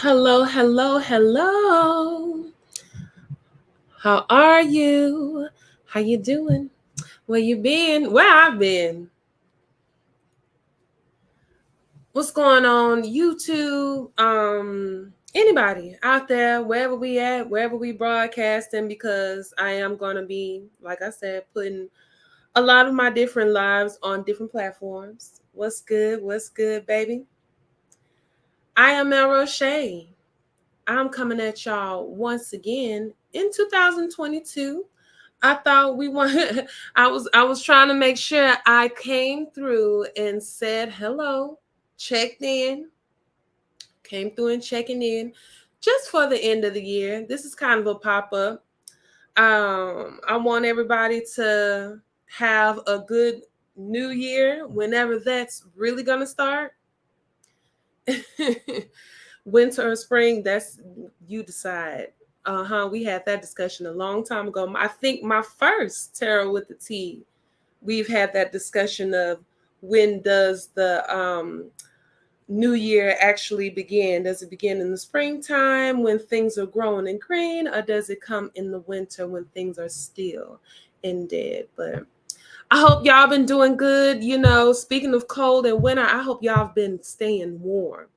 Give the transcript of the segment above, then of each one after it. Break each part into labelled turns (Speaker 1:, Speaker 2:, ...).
Speaker 1: Hello, hello, hello. How are you? How you doing? Where you been? Where I've been? What's going on? YouTube? Anybody out there, wherever we at, wherever we broadcasting, because I am gonna be, like I said, putting a lot of my different lives on different platforms. What's good? What's good, baby? I am El Roche. I'm coming at y'all once again in 2022. I thought we wanted I was trying to make sure I came through and said hello, checked in, came through and checking in just for the end of the year. This is kind of a pop-up. I want everybody to have a good new year whenever that's really gonna start. Winter or spring, that's you decide. We had that discussion a long time ago. I think my first Tarot with the T, we've had that discussion of when does the new year actually begin? Does it begin in the springtime when things are growing and green, or does it come in the winter when things are still and dead? But I hope y'all been doing good. Speaking of cold and winter, I hope y'all have been staying warm.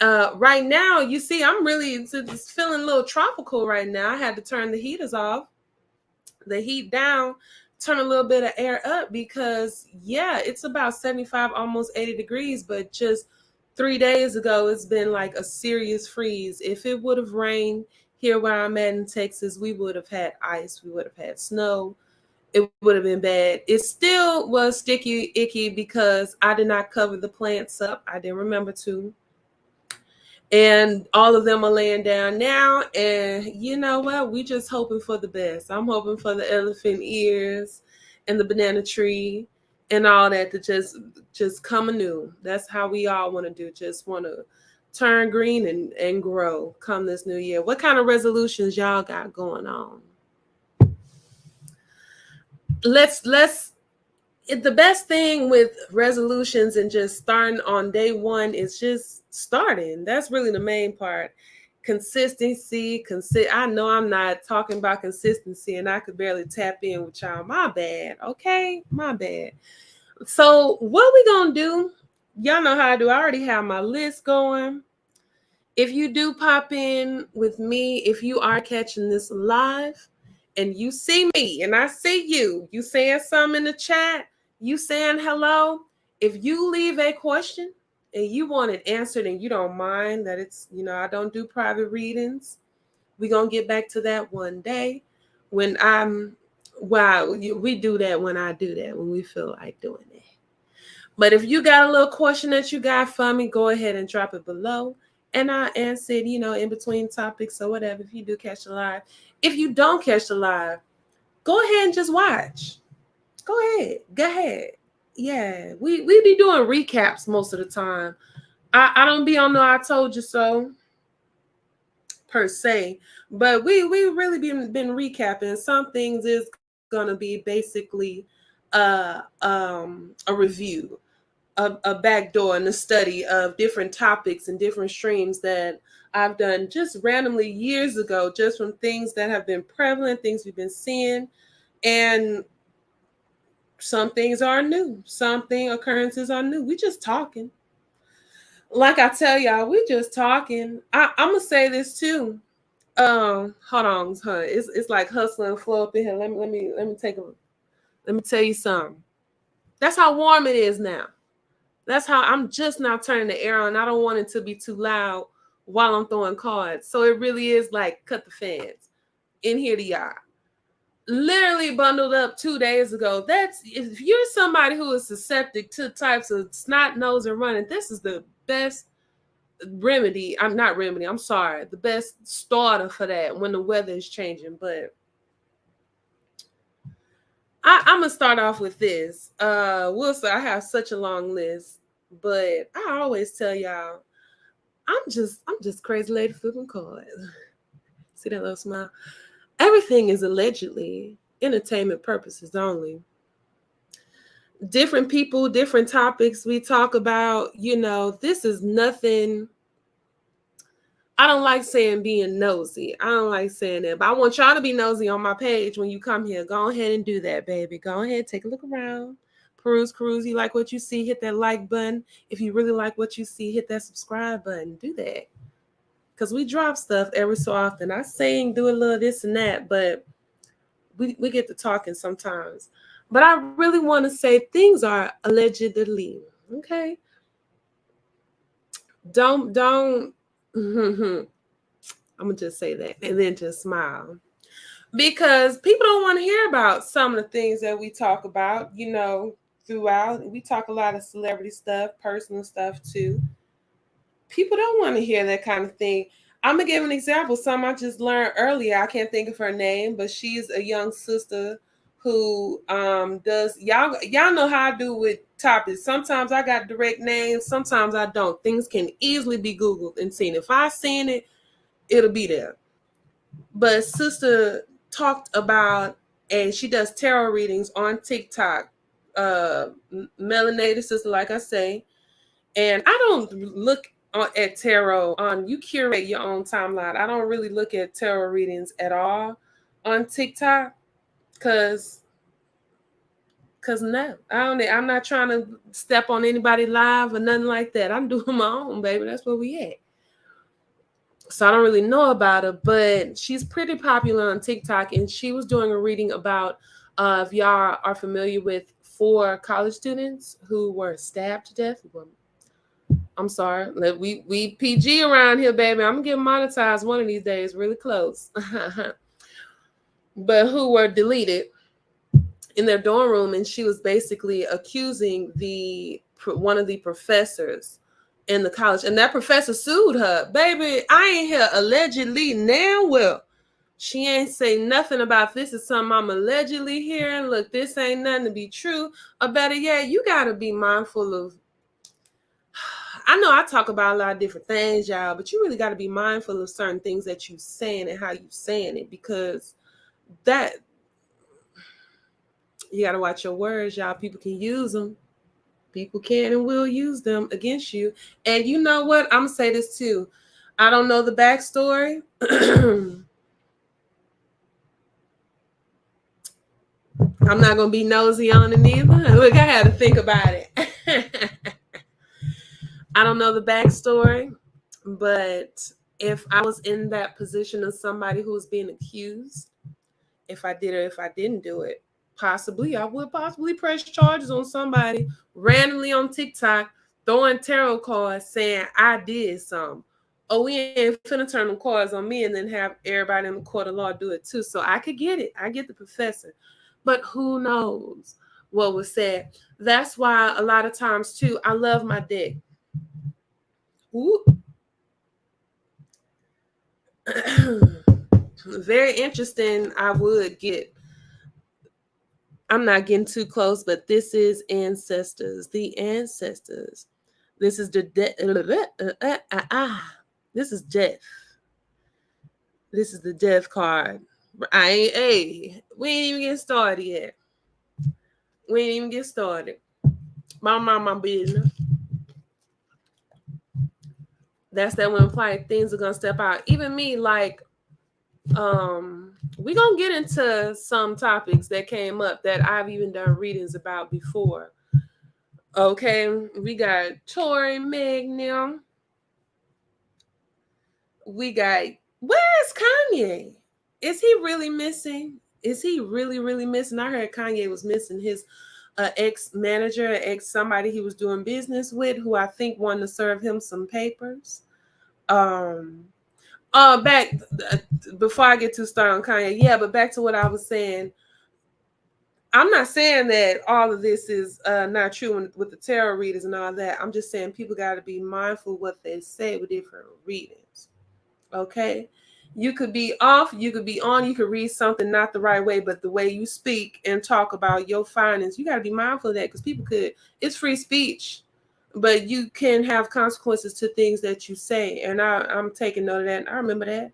Speaker 1: Right now, you see, I'm really it's feeling a little tropical right now. I had to turn the heaters off, the heat down, turn a little bit of air up because, yeah, it's about 75, almost 80 degrees. But just 3 days ago, it's been like a serious freeze. If it would have rained here where I'm at in Texas, we would have had ice, we would have had snow. It would have been bad. It still was sticky, icky because I did not cover the plants up. I didn't remember to. And all of them are laying down now. And you know what? We just hoping for the best. I'm hoping for the elephant ears and the banana tree and all that to just come anew. That's how we all want to do. Just want to turn green and grow come this new year. What kind of resolutions y'all got going on? Let's the best thing with resolutions and just starting on day one is just starting. That's really the main part. Consistency. I know I'm not talking about consistency and I could barely tap in with y'all. My bad. Okay, my bad. So what we gonna do? Y'all know how I do. I already have my list going. If you do pop in with me, if you are catching this live and you see me and I see you saying something in the chat, you saying hello. If you leave a question and you want it answered and you don't mind that it's, I don't do private readings. We're going to get back to that one day when we do that when I do that, when we feel like doing it. But if you got a little question that you got for me, go ahead and drop it below. And I answer it, in between topics or whatever, if you do catch the live. If you don't catch the live, go ahead and just watch. Go ahead. Yeah, we be doing recaps most of the time. I don't be on the I told you so per se, but we really been recapping. Some things is gonna be basically a review, a backdoor and a study of different topics and different streams that I've done just randomly years ago, just from things that have been prevalent, things we've been seeing. And some things are new. Occurrences are new. We just talking. Like I tell y'all, we just talking. I'm gonna say this too. Hold on, huh? It's like hustling and flow up in here. Let me tell you something. That's how warm it is now. That's how I'm just now turning the air on. I don't want it to be too loud while I'm throwing cards. So it really is like cut the fans in here to y'all. Literally bundled up 2 days ago. That's if you're somebody who is susceptible to types of snot, nose, and running, this is the best remedy. I'm sorry. The best starter for that when the weather is changing. But I'm gonna start off with this. Wilson, I have such a long list, but I always tell y'all, I'm just crazy lady flipping cards. See that little smile? Everything is allegedly entertainment purposes only. Different people, different topics we talk about. This is nothing I don't like saying being nosy. I don't like saying that. But I want y'all to be nosy on my page when you come here. Go ahead and do that, baby. Go ahead, take a look around. Peruse. You like what you see, hit that like button. If you really like what you see, hit that subscribe button. Do that. Because we drop stuff every so often. I sing, do a little this and that, but we get to talking sometimes. But I really want to say things are allegedly. Okay. Don't I'm gonna just say that and then just smile. Because people don't want to hear about some of the things that we talk about, throughout. We talk a lot of celebrity stuff, personal stuff too. People don't want to hear that kind of thing. I'm gonna give an example. Some I just learned earlier. I can't think of her name, but she's a young sister who does y'all know how I do with topics. Sometimes I got direct names, sometimes I don't. Things can easily be Googled and seen. If I seen it, it'll be there. But sister talked about, and she does tarot readings on TikTok. Melanated sister, like I say, and I don't look at tarot on. You curate your own timeline. I don't really look at tarot readings at all on TikTok, cause no, I don't. I'm not trying to step on anybody live or nothing like that. I'm doing my own, baby. That's where we at. So I don't really know about her, but she's pretty popular on TikTok, and she was doing a reading about if y'all are familiar with 4 college students who were stabbed to death. I'm sorry, we PG around here, baby. I'm gonna get monetized one of these days, really close. But who were deleted in their dorm room, and she was basically accusing one of the professors in the college, and that professor sued her. Baby, I ain't here allegedly now. Well, she ain't say nothing about this is something I'm allegedly hearing. Look, this ain't nothing to be true. Or better yet, you gotta be mindful of. I know I talk about a lot of different things, y'all, but you really got to be mindful of certain things that you saying and how you saying it, because that you got to watch your words, y'all. People can use them. People can and will use them against you. And you know what? I'm gonna say this too. I don't know the backstory. I'm not gonna be nosy on it either. Look, I had to think about it. I don't know the backstory, but if I was in that position of somebody who was being accused, if I did or if I didn't do it, possibly I would possibly press charges on somebody randomly on TikTok throwing tarot cards saying I did something. Oh, we ain't finna turn them cards on me and then have everybody in the court of law do it too. So I could get it. I get the professor. But who knows what was said? That's why a lot of times too, I love my deck. Ooh. Very interesting. I would get. I'm not getting too close, but this is ancestors. The ancestors. This is the this is death. This is the death card. I ain't. Hey, we ain't even get started yet. We ain't even get started. My business. That's that when like things are gonna step out. Even me, like, we gonna get into some topics that came up that I've even done readings about before. Okay, we got Tori Meg now. We got, where's Kanye? Is he really missing? Is he really missing? I heard Kanye was missing his ex-manager, somebody he was doing business with, who I think wanted to serve him some papers. Back before I get too started on Kanye, yeah, but back to what I was saying. I'm not saying that all of this is not true with the tarot readers and all that. I'm just saying people got to be mindful of what they say with different readings. Okay? You could be off, you could be on, you could read something not the right way, but the way you speak and talk about your findings, you got to be mindful of that, because people could, it's free speech, but you can have consequences to things that you say. And I'm taking note of that. And I remember that.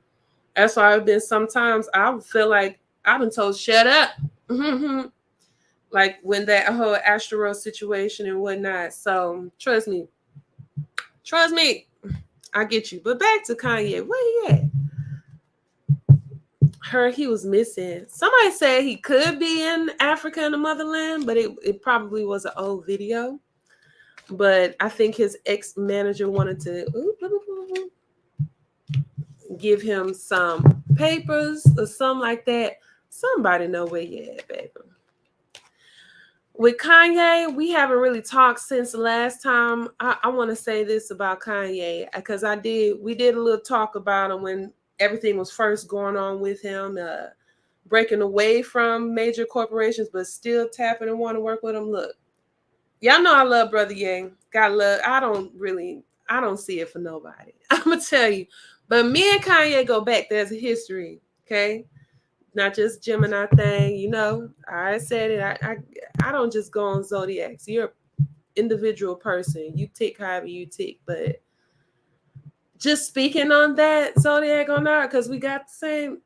Speaker 1: That's why I've been, sometimes I feel like I've been told, shut up. Like when that whole asteroid situation and whatnot. So trust me. I get you. But back to Kanye, where he at? Heard he was missing. Somebody said he could be in Africa in the motherland, but it probably was an old video. But I think his ex-manager wanted to give him some papers or something like that. Somebody know where you at, baby. With Kanye, we haven't really talked since the last time. I want to say this about Kanye because we did a little talk about him when everything was first going on with him, breaking away from major corporations, but still tapping and want to work with him. Look, y'all know I love Brother Yang. Got love. I don't see it for nobody. I'm gonna tell you, but me and Kanye go back. There's a history, okay? Not just Gemini thing, you know. I said it. I don't just go on zodiacs. You're an individual person. You tick however you tick. But just speaking on that zodiac on that, because we got the same.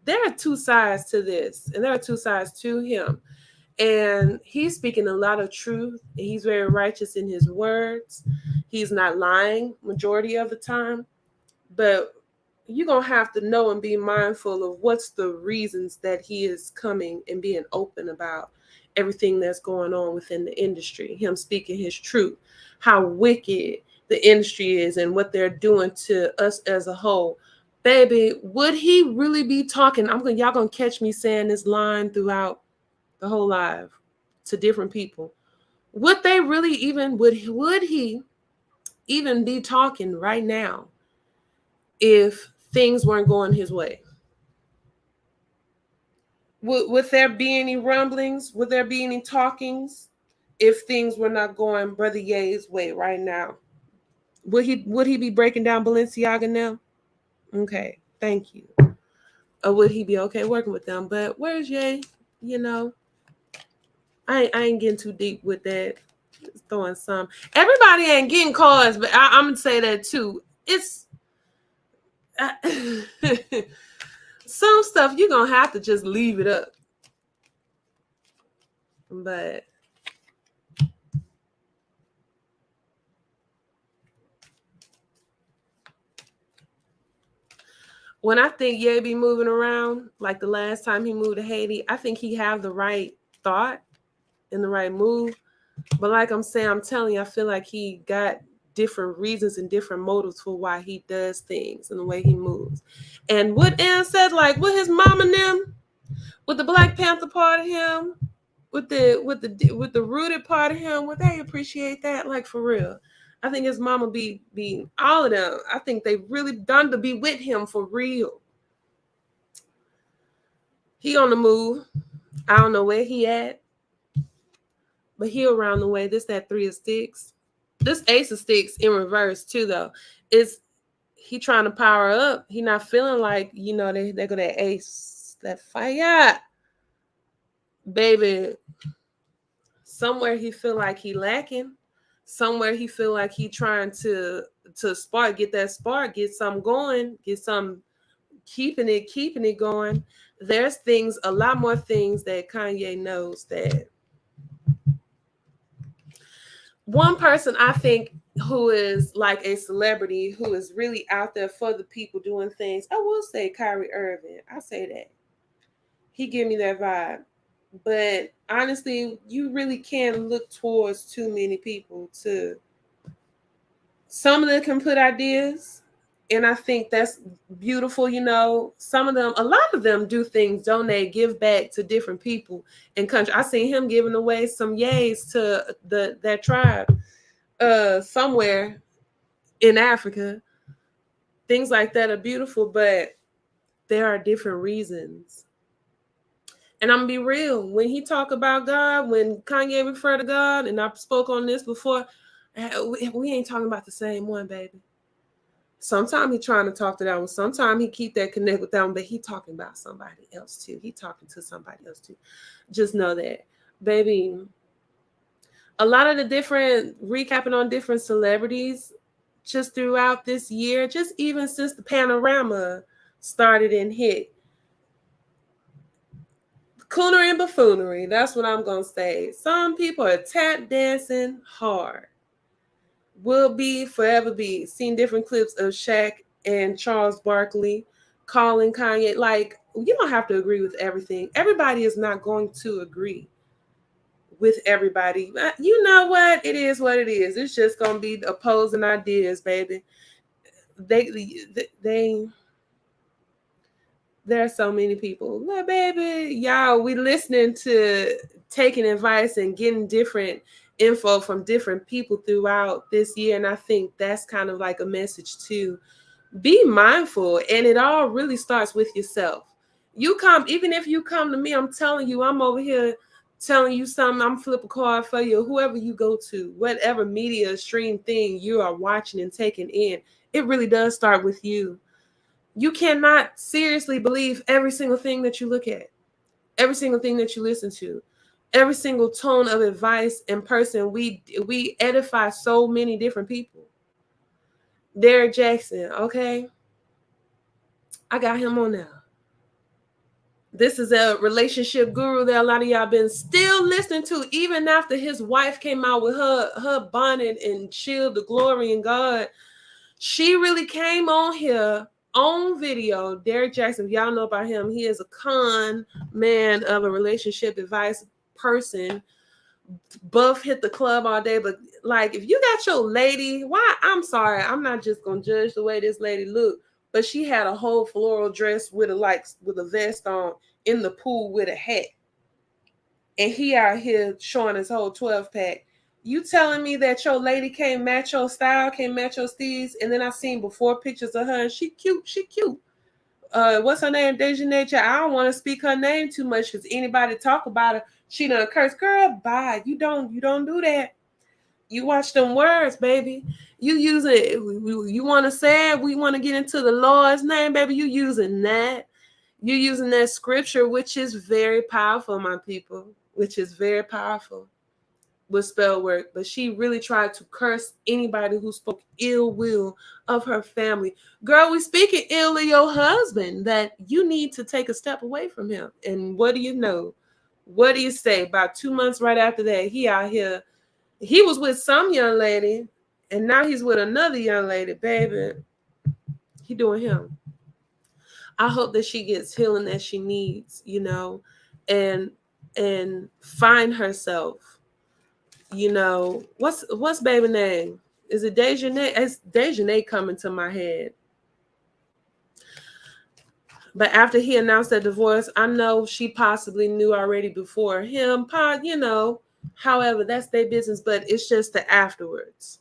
Speaker 1: There are two sides to this, and there are two sides to him. And he's speaking a lot of truth. He's very righteous in his words. He's not lying majority of the time. But you're going to have to know and be mindful of what's the reasons that he is coming and being open about everything that's going on within the industry. Him speaking his truth, how wicked the industry is and what they're doing to us as a whole. Baby, would he really be talking? Y'all going to catch me saying this line throughout the whole live to different people. Would they really even, would he even be talking right now if things weren't going his way? Would there be any rumblings? Would there be any talkings if things were not going Brother Ye's way right now? Would he be breaking down Balenciaga now? Okay, thank you. Or would he be okay working with them? But where's Ye? You know, I ain't getting too deep with that. Just throwing some. Everybody ain't getting cars, but I'm gonna say that too. It's some stuff you're gonna have to just leave it up. But when I think Ye be moving around, like the last time he moved to Haiti, I think he have the right thought and the right move. But like I'm saying, I'm telling you, I feel like he got different reasons and different motives for why he does things and the way he moves. And what Ann said, like with his mom and them, with the Black Panther part of him, with the rooted part of him, would they appreciate that? Like for real. I think his mama be all of them. I think they really done to be with him for real. He on the move. I don't know where he at, but he around the way. This that 3 of sticks. This ace of sticks in reverse too, though. Is he trying to power up? He not feeling like, you know, they go that ace, that fire. Baby, somewhere he feel like he lacking. Somewhere he feel like he trying to spark, get that spark, get something going, get some keeping it going. There's things, a lot more things that Kanye knows that one person I think who is like a celebrity who is really out there for the people doing things, I will say Kyrie Irving. I say that. He give me that vibe. But honestly, you really can't look towards too many people to. Some of them can put ideas, and I think that's beautiful. You know, some of them, a lot of them do things, donate, give back to different people in country. I seen him giving away some yays to that tribe somewhere in Africa. Things like that are beautiful, but there are different reasons. And I'm gonna be real. When he talk about God, when Kanye refer to God, and I spoke on this before, we ain't talking about the same one, baby. Sometimes he trying to talk to that one. Sometimes he keep that connect with that one, but he talking about somebody else too. He talking to somebody else too. Just know that, baby. A lot of the different recapping on different celebrities just throughout this year, just even since the panorama started and hit. Coonery and buffoonery, that's what I'm going to say. Some people are tap dancing hard. will be forever be. Seen different clips of Shaq and Charles Barkley calling Kanye. Like, you don't have to agree with everything. Everybody is not going to agree with everybody. You know what? It is what it is. It's just gonna be opposing ideas, baby. They there are so many people. Well, baby, y'all, we listening to taking advice and getting different info from different people throughout this year. And I think that's kind of like a message too. Be mindful, and it all really starts with yourself. You come, even if you come to me, I'm telling you, I'm over here telling you something. I'm flip a card for you, whoever you go to, whatever media stream thing you are watching and taking in. It really does start with you. You cannot seriously believe every single thing that you look at, every single thing that you listen to, every single tone of advice and person. We edify so many different people. Derek Jackson, okay, I got him on now. This is a relationship guru that a lot of y'all been still listening to, even after his wife came out with her bonnet and shield the glory in God. She really came on here on video. Derek Jackson, if y'all know about him, he is a con man of a relationship advice person. Buff hit the club all day, but like if you got your lady, why? I'm sorry, I'm not just gonna judge the way this lady looked, but she had a whole floral dress with a vest on in the pool with a hat, and he out here showing his whole 12 pack. You telling me that your lady can't match your style, can't match your steez? And then I seen before pictures of her, and she cute, she cute. What's her name? Deja Nature. I don't want to speak her name too much because anybody talk about her, she done curse. Girl, bye. You don't do that. You watch them words, baby. You using it. You want to say it. We want to get into the Lord's name, baby. You using that. You using that scripture, which is very powerful, my people. Which is very powerful with spell work. But she really tried to curse anybody who spoke ill will of her family. Girl, we speaking ill of your husband, that you need to take a step away from him. And what do you know? What do you say? About 2 months right after that, he out here. He was with some young lady, and now he's with another young lady, baby. He doing him. I hope that she gets healing that she needs, and find herself. What's baby name? Is it Dejanay? It's Dejanay coming to my head. But after he announced that divorce, I know she possibly knew already before him. However, that's their business. But it's just the afterwards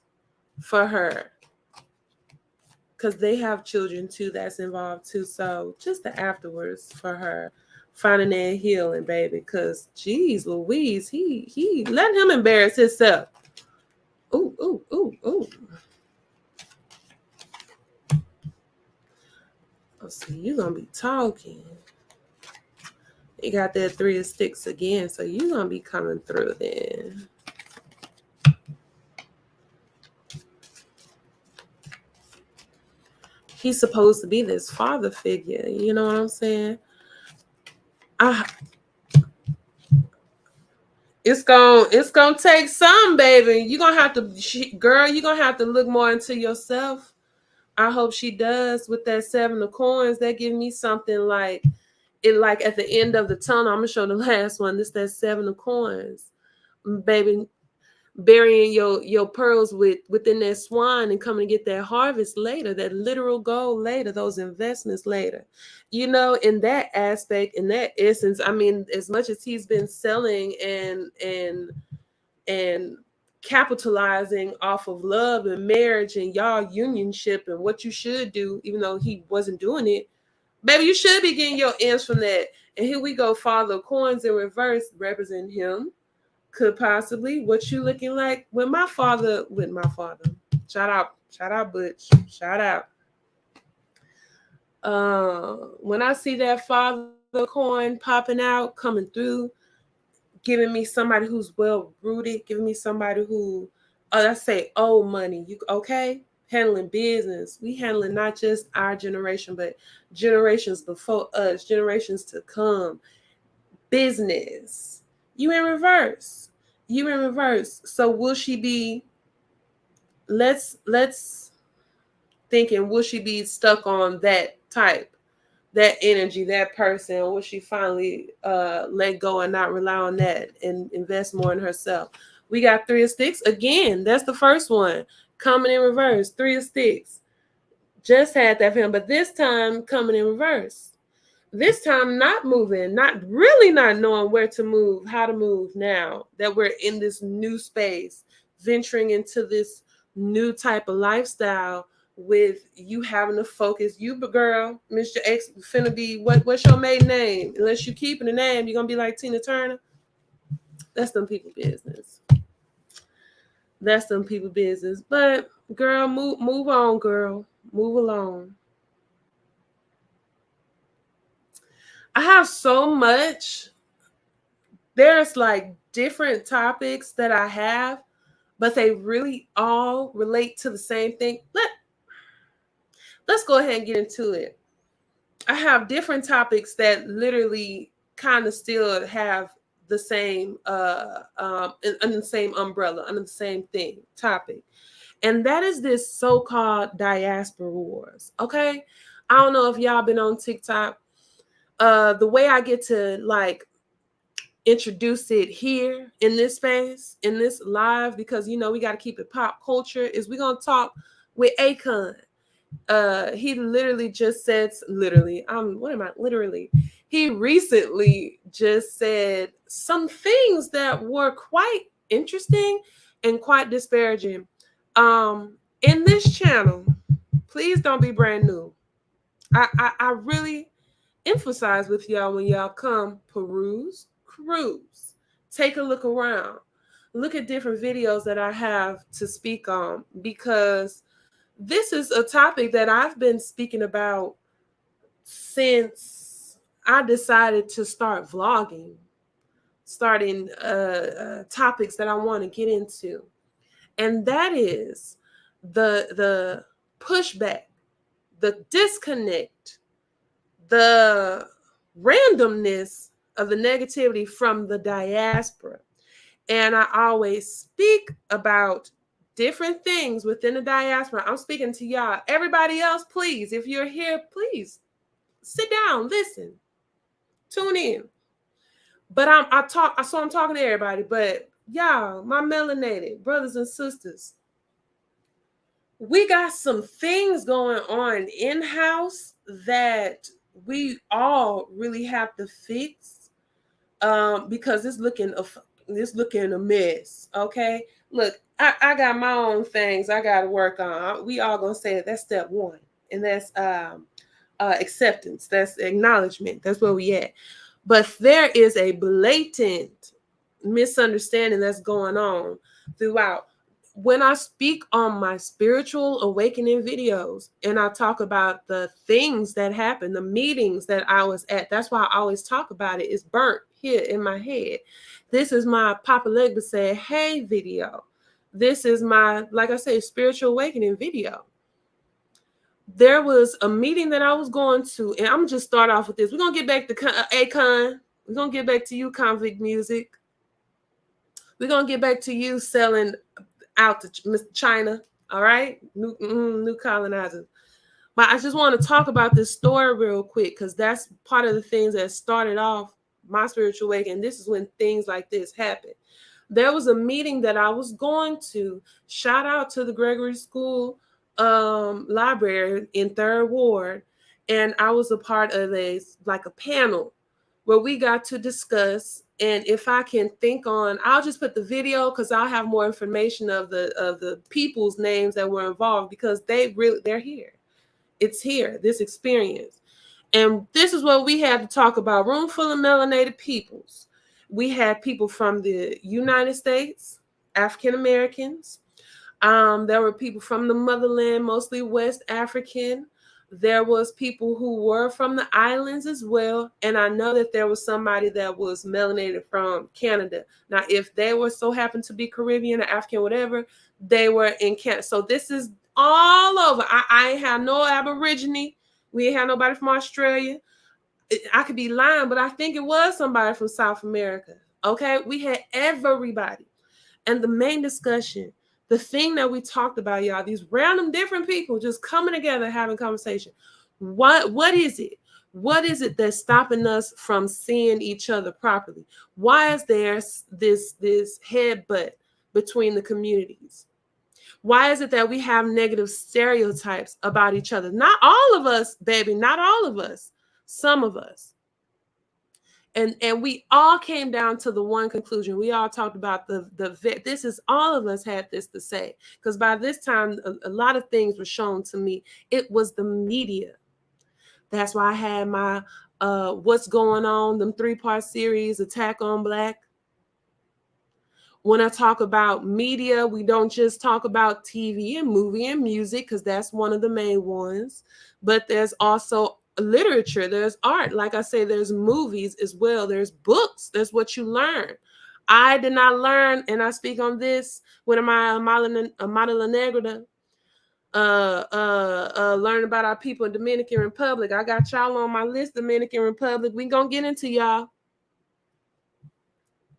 Speaker 1: for her, because they have children too that's involved too. So just the afterwards for her, finding that healing, baby. Because geez, Louise, he let him embarrass himself. Ooh. Oh, see, you're gonna be talking. You got that 3 of sticks again, so you're gonna be coming through then. He's supposed to be this father figure, you know what I'm saying? It's gonna take some, baby. You're gonna have to, girl, you're gonna have to look more into yourself. I hope she does with that 7 of coins. That give me something like it, like at the end of the tunnel. I'm gonna show the last one. This that 7 of coins, baby. Burying your pearls within that swan and coming to get that harvest later, that literal gold later, those investments later. In that aspect, in that essence, I mean, as much as he's been selling and capitalizing off of love and marriage and y'all unionship and what you should do, even though he wasn't doing it, baby, you should be getting your ends from that. And here we go, Father of Coins in reverse, represent him. Could possibly what you looking like with my father. Shout out Butch, shout out. When I see that Father coin popping out, coming through, giving me somebody who's well rooted, giving me somebody who, let's say, old money. You okay? Handling business. We handling not just our generation, but generations before us, generations to come. Business. You in reverse. So will she be let's thinking, will she be stuck on that type, that energy, that person, or will she finally let go and not rely on that and invest more in herself? We got Three of Sticks again. That's the first one coming in reverse. Three of Sticks just had that film, but this time coming in reverse. This time not moving, not knowing where to move, how to move now that we're in this new space, venturing into this new type of lifestyle with you having to focus. You, girl, Mr. X, finna be, what's your maiden name? Unless you keeping the name, you're gonna be like Tina Turner. That's them people business. That's them people business. But girl, move on, girl. Move along. I have so much. There's like different topics that I have, but they really all relate to the same thing. Let's go ahead and get into it. I have different topics that literally kind of still have the same under the same umbrella, under the same thing topic. And that is this so-called diaspora wars. Okay. I don't know if y'all been on TikTok. The way I get to like introduce it here in this space, in this live, because you know we got to keep it pop culture, is we're gonna talk with Akon. He literally just said, he recently just said some things that were quite interesting and quite disparaging. In this channel, please don't be brand new. I really emphasize with y'all when y'all come cruise, take a look around, look at different videos that I have to speak on, because this is a topic that I've been speaking about since I decided to start vlogging, starting topics that I want to get into, and that is the pushback, the disconnect, the randomness of the negativity from the diaspora. And I always speak about different things within the diaspora. I'm speaking to y'all. Everybody else, please, if you're here, please sit down, listen, tune in. But I'm talking to everybody, but y'all, my melanated brothers and sisters, we got some things going on in-house that we all really have to fix, because it's looking a mess. Okay, look, I got my own things I got to work on. We all gonna say that's step one, and that's acceptance, that's acknowledgement, that's where we at. But there is a blatant misunderstanding that's going on throughout. When I speak on my spiritual awakening videos and I talk about the things that happened, the meetings that I was at, that's why I always talk about it. It's burnt here in my head. This is my Papa Legba said, hey video. This is my, like I say, spiritual awakening video. There was a meeting that I was going to, and I'm just start off with this. We're going to get back to Akon. We're going to get back to you, convict music. We're going to get back to you selling out to China, all right? New colonizers. But I just want to talk about this story real quick, because that's part of the things that started off my spiritual awakening. This is when things like this happen. There was a meeting that I was going to. Shout out to the Gregory School library in 3rd Ward. And I was a part of a panel where we got to discuss. And if I can think on, I'll just put the video, because I'll have more information of the people's names that were involved, because they're here. It's here, this experience. And this is what we had to talk about. Room full of melanated peoples. We had people from the United States, African Americans. There were people from the motherland, mostly West African. There was people who were from the islands as well. And I know that there was somebody that was melanated from Canada. Now, if they were so happened to be Caribbean or African, whatever, they were in Canada. So this is all over. I ain't have no Aborigine. We ain't have nobody from Australia. I could be lying, but I think it was somebody from South America. Okay, we had everybody. And the main discussion, The thing that we talked about, y'all, these random different people just coming together, having conversation. What is it? What is it that's stopping us from seeing each other properly? Why is there this headbutt between the communities? Why is it that we have negative stereotypes about each other? Not all of us, baby, not all of us. Some of us. And we all came down to the one conclusion. We all talked about this is all of us had this to say, because by this time a lot of things were shown to me. It was the media. That's why I had my what's going on, them 3-part series, Attack on Black. When I talk about media, we don't just talk about TV and movie and music, because that's one of the main ones, but there's also literature, there's art. Like I say, there's movies as well, there's books, there's what you learn. I did not learn, and I speak on this with my Amada La Negra, learn about our people in Dominican Republic. I got y'all on my list, Dominican Republic. We gonna get into y'all.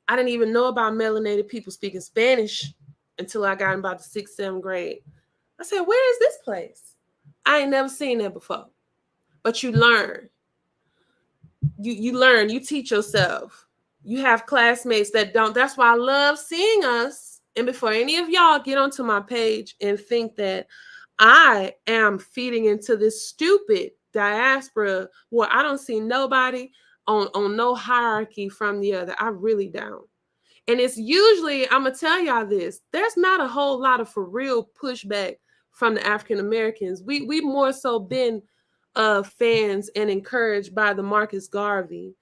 Speaker 1: I didn't even know about melanated people speaking Spanish until I got in about the 6th, 7th grade. I said, where is this place? I ain't never seen that before. But you learn. You learn, you teach yourself. You have classmates that don't. That's why I love seeing us. And before any of y'all get onto my page and think that I am feeding into this stupid diaspora where I don't see nobody on no hierarchy from the other. I really don't. And it's usually, I'm going to tell y'all this, there's not a whole lot of for real pushback from the African Americans. We more so been fans and encouraged by the Marcus Garvey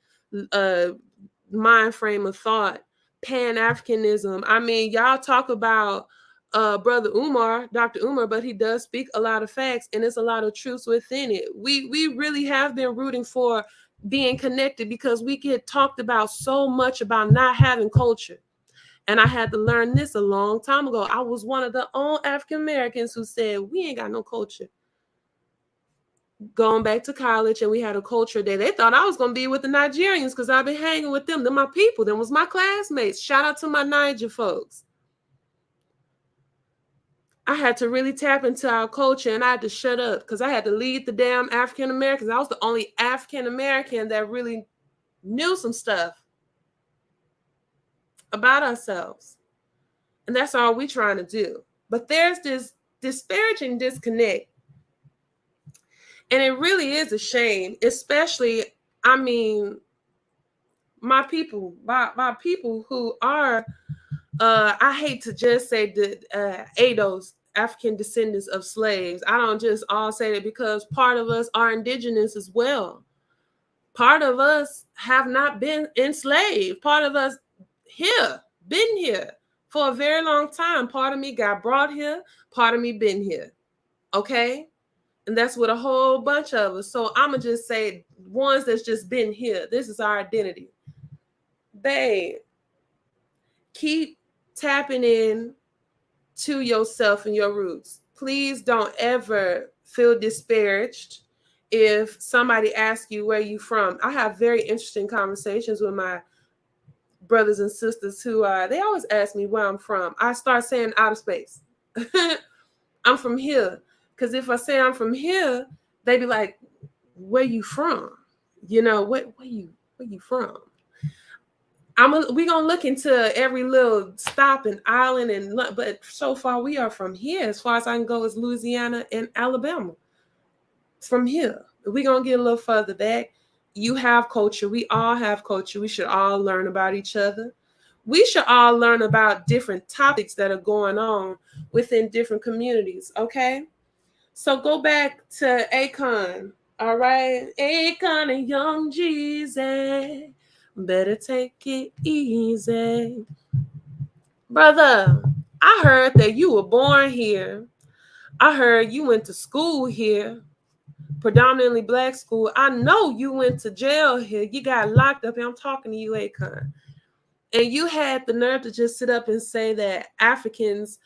Speaker 1: mind frame of thought, Pan-Africanism. I mean, y'all talk about Brother Umar, Dr. Umar, but he does speak a lot of facts, and there's a lot of truths within it. We really have been rooting for being connected, because we get talked about so much about not having culture. And I had to learn this a long time ago. I was one of the only African Americans who said, we ain't got no culture. Going back to college, and we had a culture day. They thought I was going to be with the Nigerians because I've been hanging with them. They're my people. Them was my classmates. Shout out to my Niger folks. I had to really tap into our culture, and I had to shut up because I had to lead the damn African Americans. I was the only African American that really knew some stuff about ourselves. And that's all we're trying to do. But there's this disparaging disconnect. And it really is a shame, especially, I mean, my people who are, I hate to just say the ADOS, African descendants of slaves. I don't just all say that, because part of us are indigenous as well. Part of us have not been enslaved. Part of us been here for a very long time. Part of me got brought here. Part of me been here. Okay? And that's with a whole bunch of us. So I'm going to just say ones that's just been here. This is our identity. Babe, keep tapping in to yourself and your roots. Please don't ever feel disparaged if somebody asks you where you from. I have very interesting conversations with my brothers and sisters who they always ask me where I'm from. I start saying outer space. I'm from here. Because if I say I'm from here, they be like, where you from? You know, where you from? We gonna look into every little stop and island, but so far we are from here. As far as I can go is Louisiana and Alabama. From here, we gonna get a little further back. You have culture. We all have culture. We should all learn about each other. We should all learn about different topics that are going on within different communities. Okay, so go back to Akon. All right, Akon and Young Jeezy. Better take it easy. Brother, I heard that you were born here. I heard you went to school here, predominantly black school. I know you went to jail here. You got locked up here. I'm talking to you, Akon. And you had the nerve to just sit up and say that Africans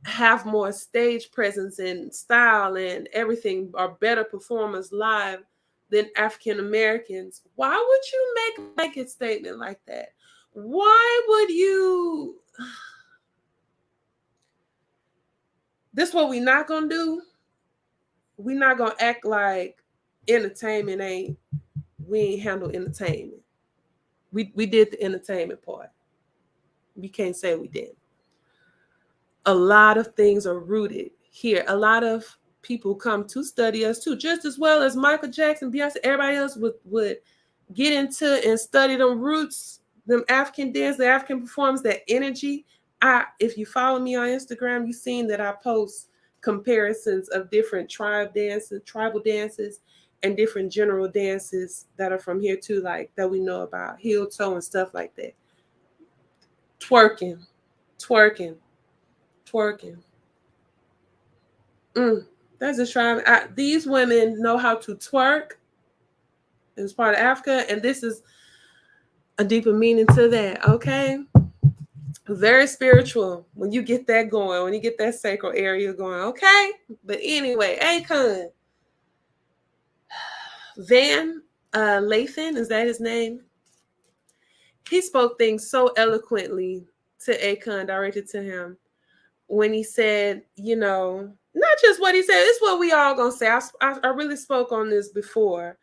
Speaker 1: have more stage presence and style and everything, are better performers live than African Americans. Why would you make a blanket statement like that? Why would you? This what we not gonna do. We not gonna act like entertainment ain't. We ain't handle entertainment. We did the entertainment part. We can't say we did. A lot of things are rooted here. A lot of people come to study us too, just as well as Michael Jackson, Beyonce, everybody else would get into and study them roots, them African dance, the African performance, that energy. If you follow me on Instagram, you've seen that I post comparisons of different tribal dances, and different general dances that are from here too, like that we know about, heel toe and stuff like that. Twerking, twerking, twerking. That's a tribe. These women know how to twerk. It's part of Africa, and this is a deeper meaning to that. Okay, very spiritual when you get that going, when you get that sacral area going. Okay, but anyway, Akon Van Lathan, is that his name? He spoke things so eloquently to Akon, directed to him, when he said, not just what he said, it's what we all gonna say. I really spoke on this before.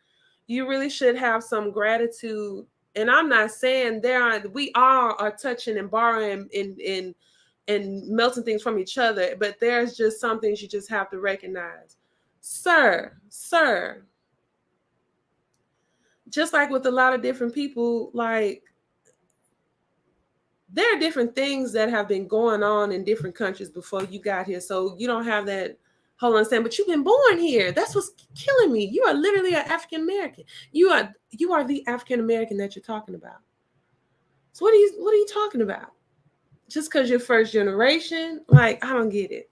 Speaker 1: You really should have some gratitude. And I'm not saying we all are touching and borrowing and melting things from each other, but there's just some things you just have to recognize. Sir, just like with a lot of different people, like, there are different things that have been going on in different countries before you got here. So you don't have that whole understanding, but you've been born here. That's what's killing me. You are literally an African American. You are the African American that you're talking about. So what are you talking about? Just because you're first generation? Like, I don't get it.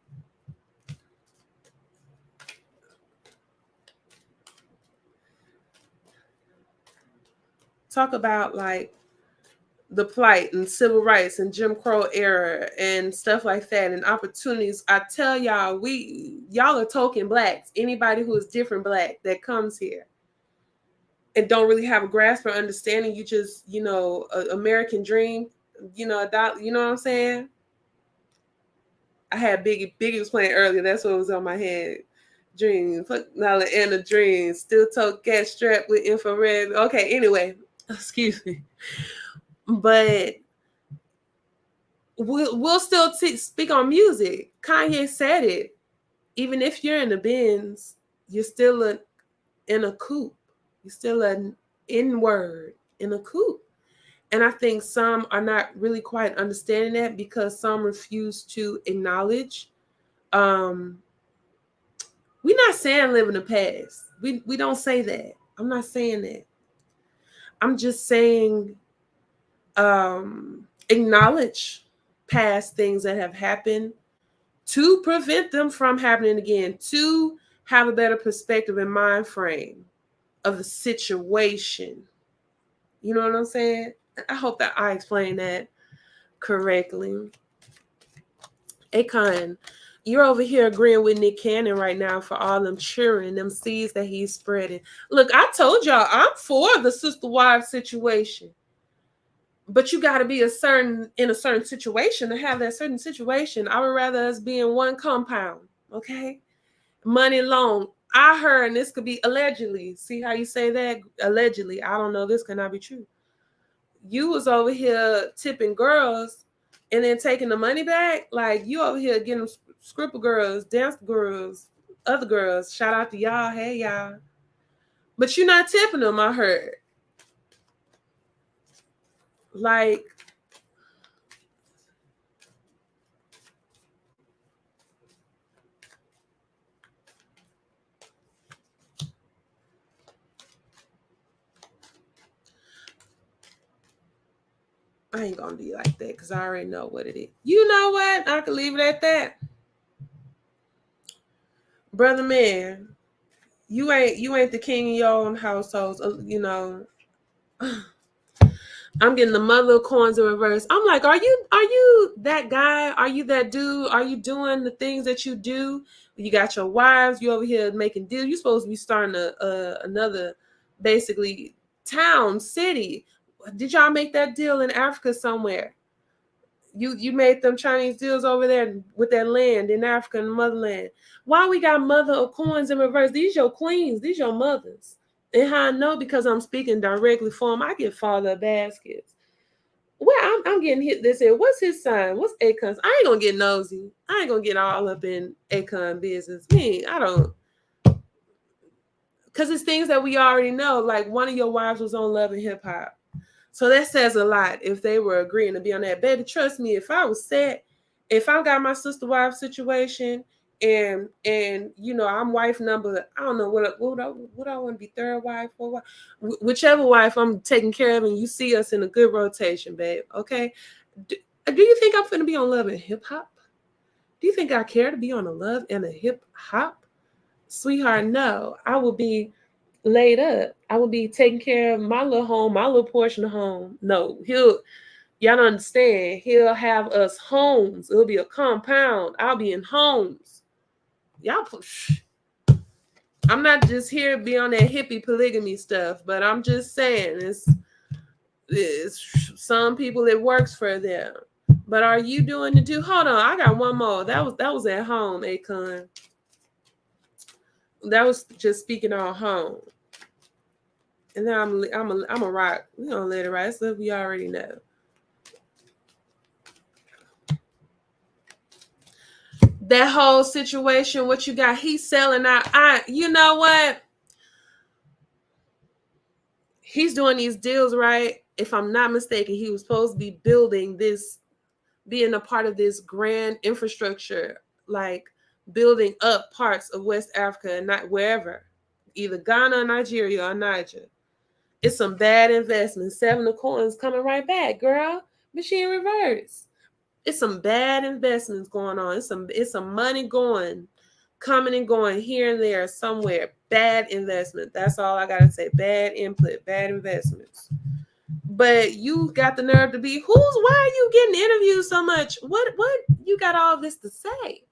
Speaker 1: Talk about like the plight and civil rights and Jim Crow era and stuff like that, and opportunities. I tell y'all, y'all are token blacks. Anybody who is different black that comes here and don't really have a grasp or understanding, you just, American dream, what I'm saying? I had Biggie was playing earlier. That's what was on my head. Dreams, put Nala in a dream, still tote cat strapped with infrared. Okay, anyway, excuse me. But we'll still speak on music. Kanye said it. Even if you're in the Benz, you're still in a coupe. You're still an N-word in a coupe. And I think some are not really quite understanding that, because some refuse to acknowledge. We're not saying live in the past. We don't say that. I'm not saying that. I'm just saying acknowledge past things that have happened to prevent them from happening again, to have a better perspective and mind frame of the situation. You know what I'm saying? I hope that I explained that correctly. Akon, you're over here agreeing with Nick Cannon right now for all them cheering, them seeds that he's spreading. Look, I told y'all I'm for the sister wife situation. But you got to be in a certain situation to have that certain situation. I would rather us be in one compound, okay? Money loan. I heard, and this could be allegedly. See how you say that? Allegedly. I don't know. This cannot be true. You was over here tipping girls and then taking the money back. Like, you over here getting scripper girls, dance girls, other girls. Shout out to y'all. Hey, y'all. But you're not tipping them, I heard. Like, I ain't gonna be like that because I already know what it is. You know what? I can leave it at that. Brother man, you ain't the king of your own households, I'm getting the mother of coins in reverse. I'm like, are you that guy? Are you that dude? Are you doing the things that you do? You got your wives, you over here making deals. You're supposed to be starting another, basically, town, city. Did y'all make that deal in Africa somewhere? You made them Chinese deals over there with that land in Africa and motherland. Why we got mother of coins in reverse? These your queens, these your mothers. And how I know, because I'm speaking directly for them, I get father of baskets. Well, I'm getting hit this here. What's his sign? What's Akon's? I ain't gonna get nosy. I ain't gonna get all up in Akon business. Me, I don't, because it's things that we already know. Like one of your wives was on Love and Hip Hop. So that says a lot if they were agreeing to be on that. Baby, trust me, if I was set, if I got my sister wife situation and you know I'm wife number, I don't know what I want to be, third wife or what, whichever wife I'm taking care of, and you see us in a good rotation, babe. Okay, do you think I'm finna be on Love and Hip Hop? Do you think I care to be on a Love and a Hip Hop? Sweetheart, no. I will be laid up. I will be taking care of my little home, my little portion of home. No, y'all don't understand. He'll have us homes. It'll be a compound. I'll be in homes. Y'all, I'm not just here to be on that hippie polygamy stuff, but I'm just saying it's some people it works for them. But are you doing the two? Hold on, I got one more. That was at home, Akon. That was just speaking on home. And then I'm a rock. We gonna let it ride. Stuff we already know. That whole situation, what you got? He's selling out. You know what? He's doing these deals, right? If I'm not mistaken, he was supposed to be building this, being a part of this grand infrastructure, like building up parts of West Africa and not wherever, either Ghana, Nigeria, or Niger. It's some bad investments. Seven of coins coming right back, girl. Machine reverse. It's some bad investments going on. It's some money coming and going here and there somewhere. Bad investment. That's all I gotta say. Bad input, bad investments. But you got the nerve to be why are you getting interviewed so much? What you got all this to say?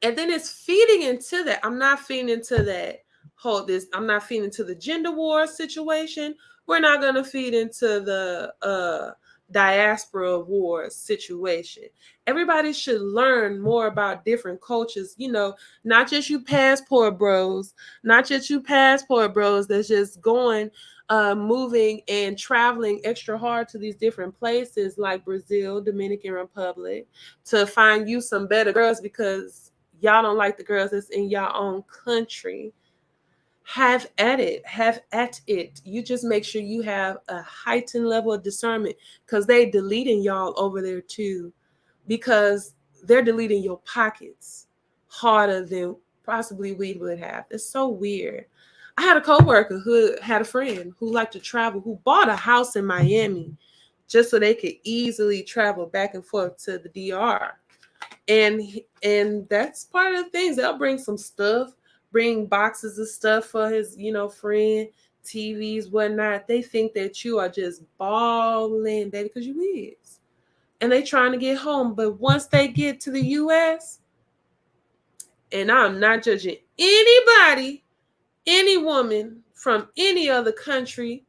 Speaker 1: And then it's feeding into that. I'm not feeding into that I'm not feeding into the gender war situation. We're not gonna feed into the diaspora war situation. Everybody should learn more about different cultures, not just you passport bros, that's just going moving and traveling extra hard to these different places like Brazil, Dominican Republic, to find you some better girls because y'all don't like the girls that's in your own country. Have at it. You just make sure you have a heightened level of discernment, because they deleting y'all over there too, because they're deleting your pockets harder than possibly we would have. It's so weird. I had a coworker who had a friend who liked to travel, who bought a house in Miami just so they could easily travel back and forth to the DR. And that's part of the things. They'll bring some stuff, bring boxes of stuff for his, friend, TVs, whatnot. They think that you are just balling, baby, because you is. And they trying to get home. But once they get to the US, and I'm not judging anybody, any woman from any other country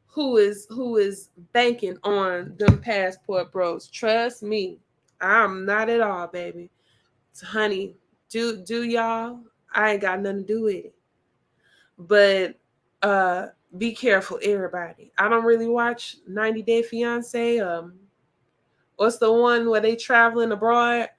Speaker 1: who is banking on them passport bros. Trust me, I'm not at all, baby. So, honey, do y'all. I ain't got nothing to do with it. But be careful, everybody. I don't really watch 90 Day Fiance. What's the one where they traveling abroad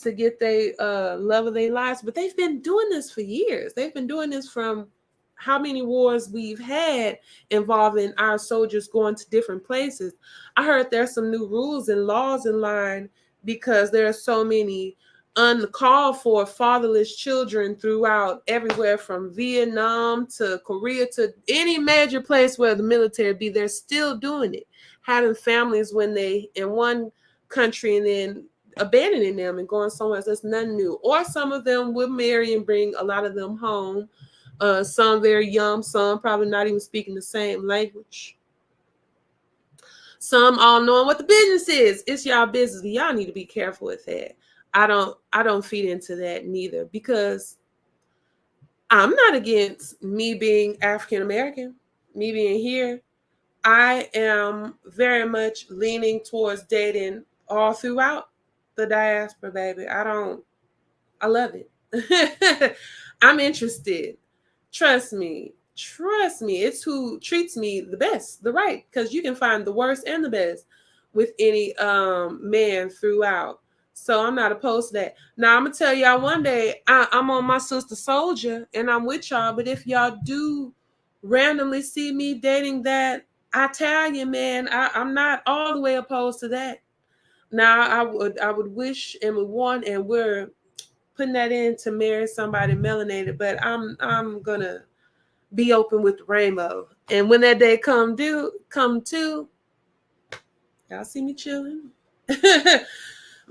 Speaker 1: to get their love of their lives? But they've been doing this for years. They've been doing this from how many wars we've had involving our soldiers going to different places. I heard there's some new rules and laws in line because there are so many uncalled for fatherless children throughout everywhere from Vietnam to Korea to any major place where the military be. They're still doing it, having families when they in one country and then abandoning them and going somewhere else. That's nothing new. Or some of them will marry and bring a lot of them home. Some very young, some probably not even speaking the same language. Some all knowing what the business is. It's y'all business. Y'all need to be careful with that. I don't feed into that neither, because I'm not against me being African American, me being here. I am very much leaning towards dating all throughout the diaspora, baby. I love it. I'm interested. Trust me. Trust me. It's who treats me the best, the right, because you can find the worst and the best with any man throughout. So I'm not opposed to that. Now I'm gonna tell y'all one day I'm on my sister soldier and I'm with y'all. But if y'all do randomly see me dating that Italian man, I'm not all the way opposed to that. Now I would wish and would want, and we're putting that in to marry somebody melanated, but I'm gonna be open with the rainbow. And when that day come to, y'all see me chilling.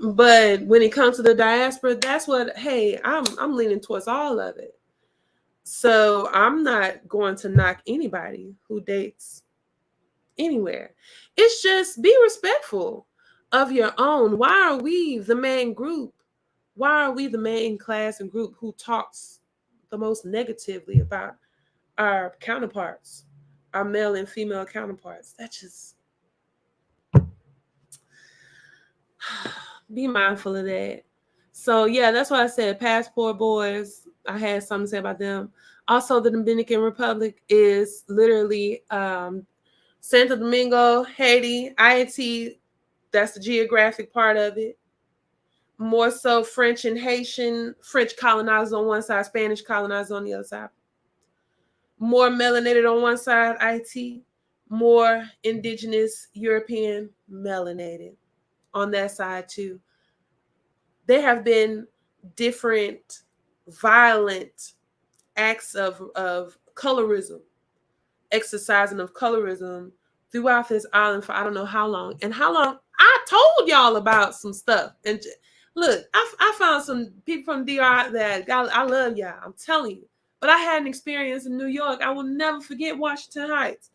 Speaker 1: But when it comes to the diaspora, that's what, hey, I'm leaning towards all of it. So I'm not going to knock anybody who dates anywhere. It's just be respectful of your own. Why are we the main group? Why are we the main class and group who talks the most negatively about our counterparts, our male and female counterparts? That just be mindful of that. So yeah, that's why I said passport boys. I had something to say about them. Also, the Dominican Republic is literally Santo Domingo, Haiti, INT. That's the geographic part of it. More so French and Haitian, French colonizers on one side, Spanish colonizers on the other side. More melanated on one side, IT. More indigenous European melanated on that side too. There have been different violent acts of colorism, exercising of colorism throughout this island for I don't know how long. And how long I told y'all about some stuff. And look, I found some people from DR that I love y'all. I'm telling you. But I had an experience in New York. I will never forget Washington Heights.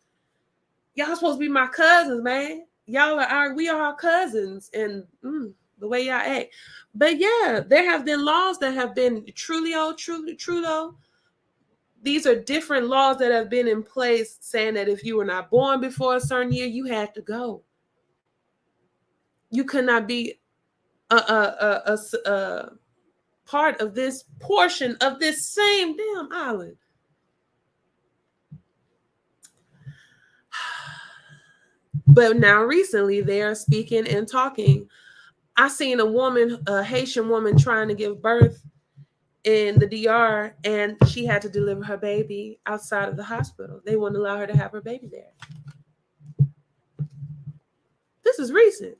Speaker 1: Y'all supposed to be my cousins, man. We are our cousins, and the way y'all act. But yeah, there have been laws that have been Trudeau. These are different laws that have been in place saying that if you were not born before a certain year, you had to go. You could not be a part of this portion of this same damn island. But now recently they are speaking and talking. I seen a Haitian woman trying to give birth in the DR, and she had to deliver her baby outside of the hospital. They wouldn't allow her to have her baby there. This is recent.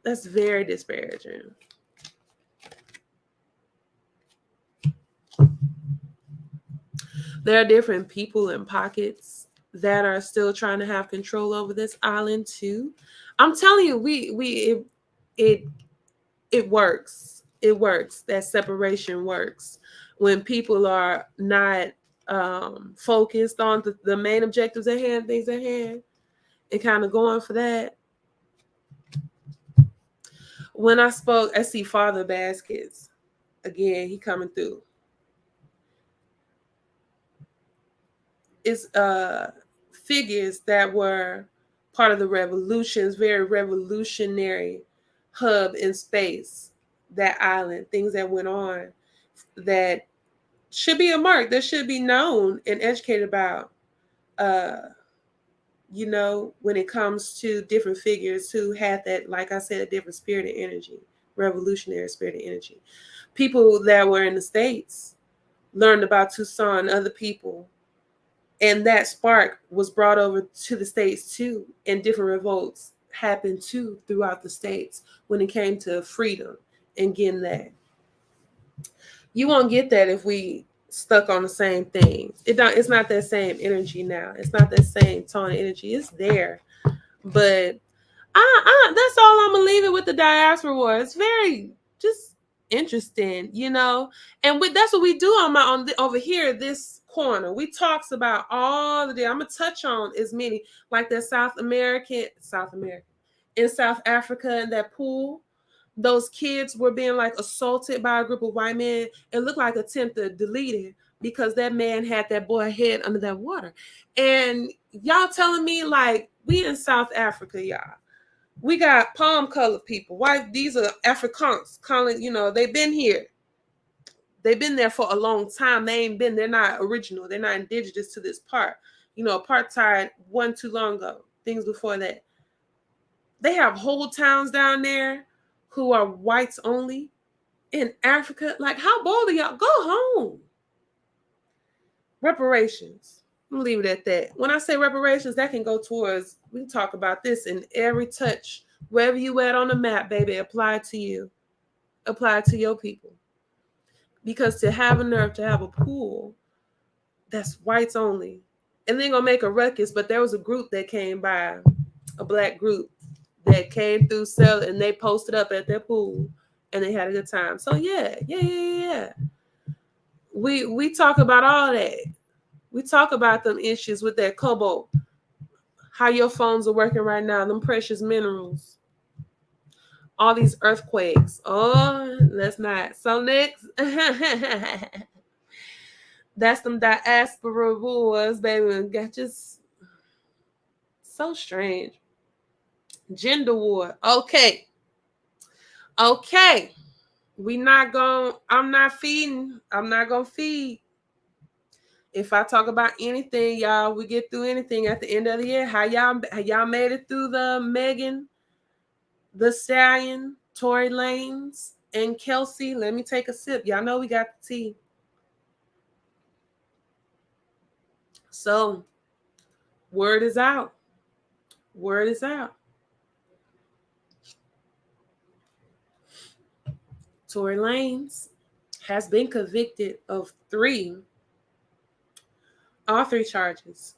Speaker 1: That's very disparaging. There are different people in pockets that are still trying to have control over this island too. I'm telling you, it works. It works. That separation works when people are not focused on the main objectives at hand, things at hand, and kind of going for that. When I spoke, I see Father Baskets again. He coming through. It's figures that were part of the revolutions, very revolutionary hub in space, that island, things that went on that should be a mark that should be known and educated about. When it comes to different figures who had that, like I said, a different spirit and energy, revolutionary spirit and energy. People that were in the States learned about Toussaint and other people, and that spark was brought over to the States too, and different revolts happened too throughout the States when it came to freedom and getting that. You won't get that if we stuck on the same thing. It's not that same energy now. It's not that same tone of energy. It's there. But that's all I'm gonna leave it with the diaspora war. It's very just interesting, And that's what we do over here, this corner. We talks about all the day. I'm gonna touch on as many like that South American in South Africa and that pool. those kids were being like assaulted by a group of white men, it looked like attempted deleted because that man had that boy head under that water. And y'all telling me like we in South Africa, y'all. We got palm colored people. Why these are Afrikaans calling, they've been here. They've been there for a long time. They're not original. They're not indigenous to this part. Apartheid wasn't too long ago. Things before that. They have whole towns down there who are whites only in Africa. Like, how bold are y'all? Go home. Reparations. I'm gonna leave it at that. When I say reparations, that can go towards, we can talk about this in every touch. Wherever you at on the map, baby, apply to you. Apply to your people. Because to have a nerve to have a pool that's whites only, and they're gonna make a ruckus, but there was a group that came by, a black group that came through sell, and they posted up at their pool and they had a good time. So yeah. We talk about all that. We talk about them issues with that cobalt, how your phones are working right now, them precious minerals, all these earthquakes. Oh, let's not. So next, that's them diaspora wars, baby. Got just so strange. Gender war. Okay. I'm not gonna feed. If I talk about anything, y'all, we get through anything at the end of the year. How y'all made it through the Megan, the Stallion, Tory Lanez, and Kelsey? Let me take a sip. Y'all know we got the tea. So, word is out. Word is out. Tory Lanez has been convicted of all three charges.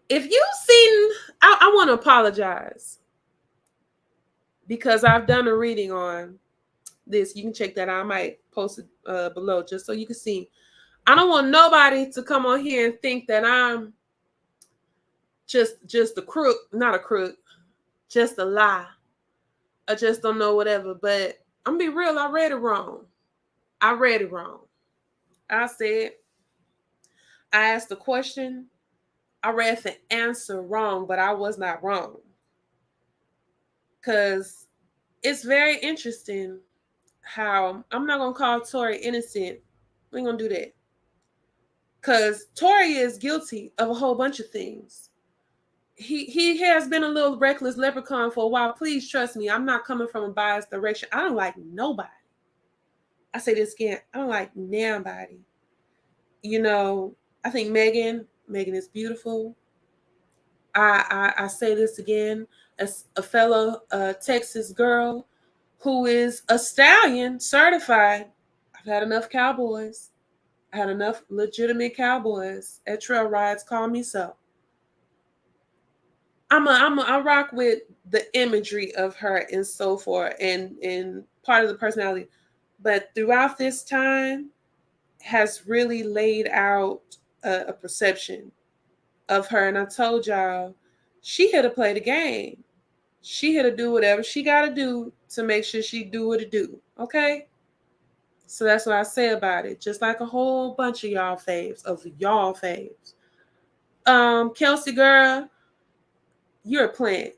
Speaker 1: If you've seen, I want to apologize because I've done a reading on this. You can check that out. I might post it below just so you can see. I don't want nobody to come on here and think that I'm just a crook, not a crook, just a lie. I just don't know whatever. But I'm gonna be real, I read it wrong. I said, I asked a question, I read the answer wrong, but I was not wrong. Because it's very interesting how I'm not going to call Tory innocent. We ain't going to do that. Because Tory is guilty of a whole bunch of things. He has been a little reckless leprechaun for a while. Please trust me. I'm not coming from a biased direction. I don't like nobody. I say this again. I don't like nobody. I think Megan is beautiful. I say this again as a fellow Texas girl who is a stallion certified. I've had enough cowboys. I had enough legitimate cowboys at trail rides. Call me so. I rock with the imagery of her and so forth and part of the personality. But throughout this time has really laid out a perception of her. And I told y'all, she here to play the game. She here to do whatever she got to do to make sure she do what it do. Okay? So that's what I say about it. Just like a whole bunch of y'all faves. Kelsey girl, you're a plant.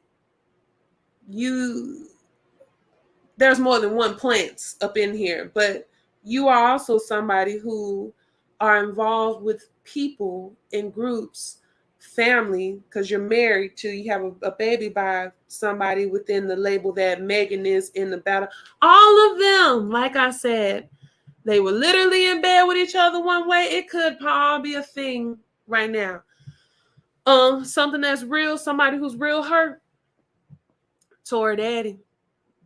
Speaker 1: There's more than one plants up in here, but you are also somebody who are involved with people in groups, family, because you're married to, you have a baby by somebody within the label that Megan is in the battle. All of them, like I said, they were literally in bed with each other one way. It could all be a thing right now. Something that's real, somebody who's real hurt. Tory Daddy.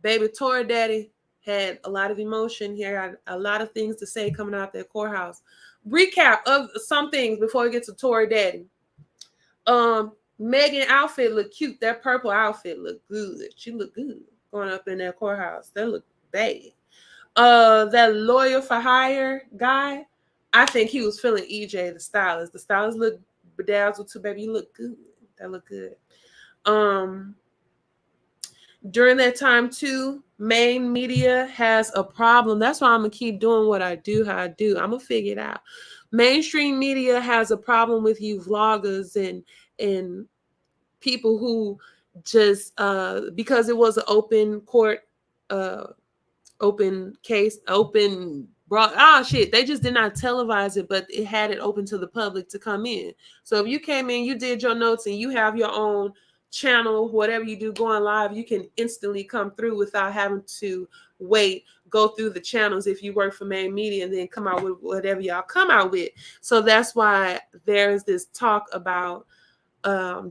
Speaker 1: Baby Tory Daddy had a lot of emotion here, had a lot of things to say coming out that courthouse. Recap of some things before we get to Tory Daddy. Megan outfit looked cute. That purple outfit looked good. She looked good going up in that courthouse. That looked bad. That lawyer for hire guy, I think he was feeling EJ, the stylist. The stylist looked bedazzled too, baby. You look good. That looked good. During that time too, main media has a problem. That's why I'm gonna keep doing what I do, how I do. I'm gonna figure it out. Mainstream media has a problem with you vloggers and people who just because it was an open court, uh open case, open brought shit. They just did not televise it, but it had it open to the public to come in. So if you came in, you did your notes, and you have your own channel, whatever you do going live, you can instantly come through without having to wait, go through the channels if you work for main media, and then come out with whatever y'all come out with. So that's why there's this talk about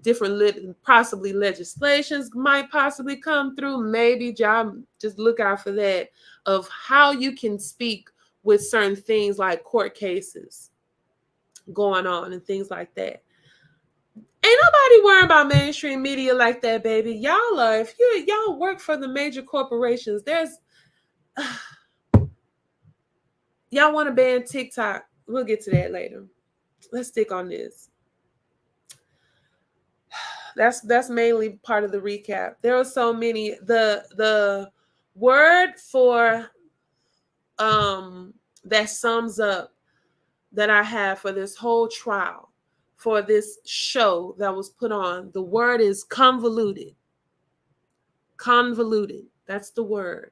Speaker 1: different possibly legislations might possibly come through. Maybe y'all just look out for that, of how you can speak with certain things like court cases going on and things like that. Ain't nobody worrying about mainstream media like that, baby. Y'all are, if y'all work for the major corporations, there's y'all want to ban TikTok. We'll get to that later. Let's stick on this. That's mainly part of the recap. There are so many. The word for that sums up that I have for this whole trial, for this show that was put on, the word is convoluted. Convoluted. That's the word.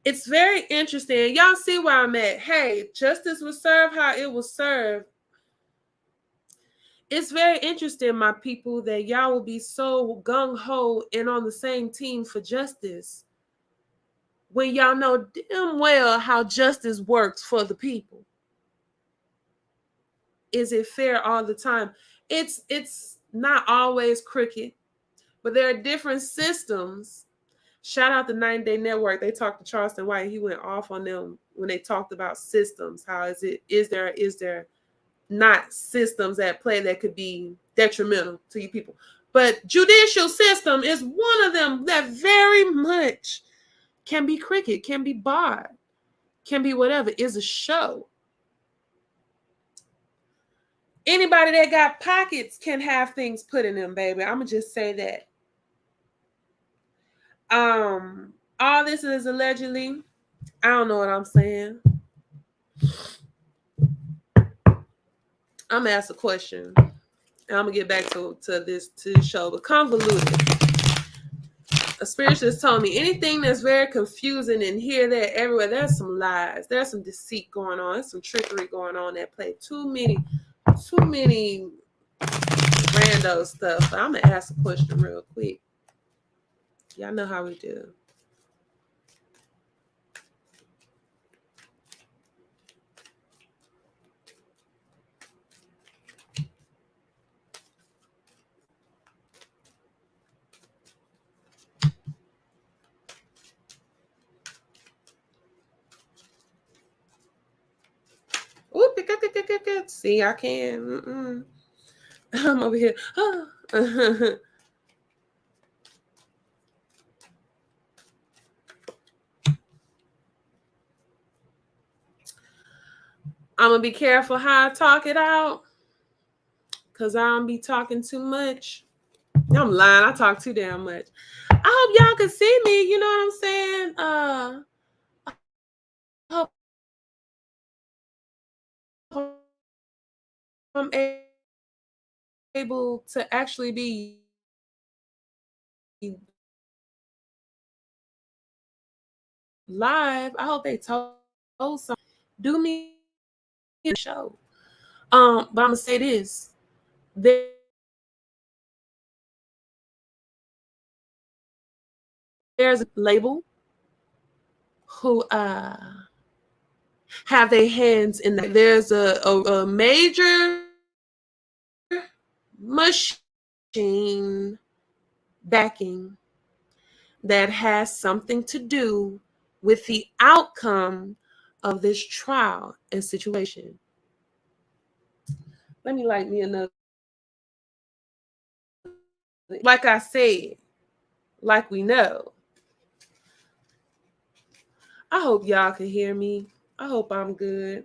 Speaker 1: It's very interesting. Y'all see where I'm at. Hey, justice was served how it was served. It's very interesting, my people, that y'all will be so gung-ho and on the same team for justice when y'all know damn well how justice works for the people. Is it fair all the time? It's not always crooked, but there are different systems. Shout out the 9-Day Network. They talked to Charleston White. He went off on them when they talked about systems. How is there not systems at play that could be detrimental to you people? But judicial system is one of them that very much can be crooked, can be barred, can be whatever, is a show. Anybody that got pockets can have things put in them, baby. I'm gonna just say that. All this is allegedly. I don't know what I'm saying. I'm gonna ask a question. And I'm gonna get back to the show. But convoluted. A spiritualist told me anything that's very confusing and here, there, everywhere, there's some lies. There's some deceit going on. There's some trickery going on that play too many rando stuff. But I'm gonna ask a question real quick. Y'all know how we do. Ooh, see, I can. I'm over here. I'm gonna be careful how I talk it out, cause I don't be talking too much. I'm lying. I talk too damn much. I hope y'all can see me. You know what I'm saying? I hope I'm able to actually be live. I hope they told some do me a show. But I'm gonna say this. There's a label who have their hands in that. There's a major machine backing that has something to do with the outcome of this trial and situation. Let me light me another. Like I said, like we know. I hope y'all can hear me. I hope I'm good,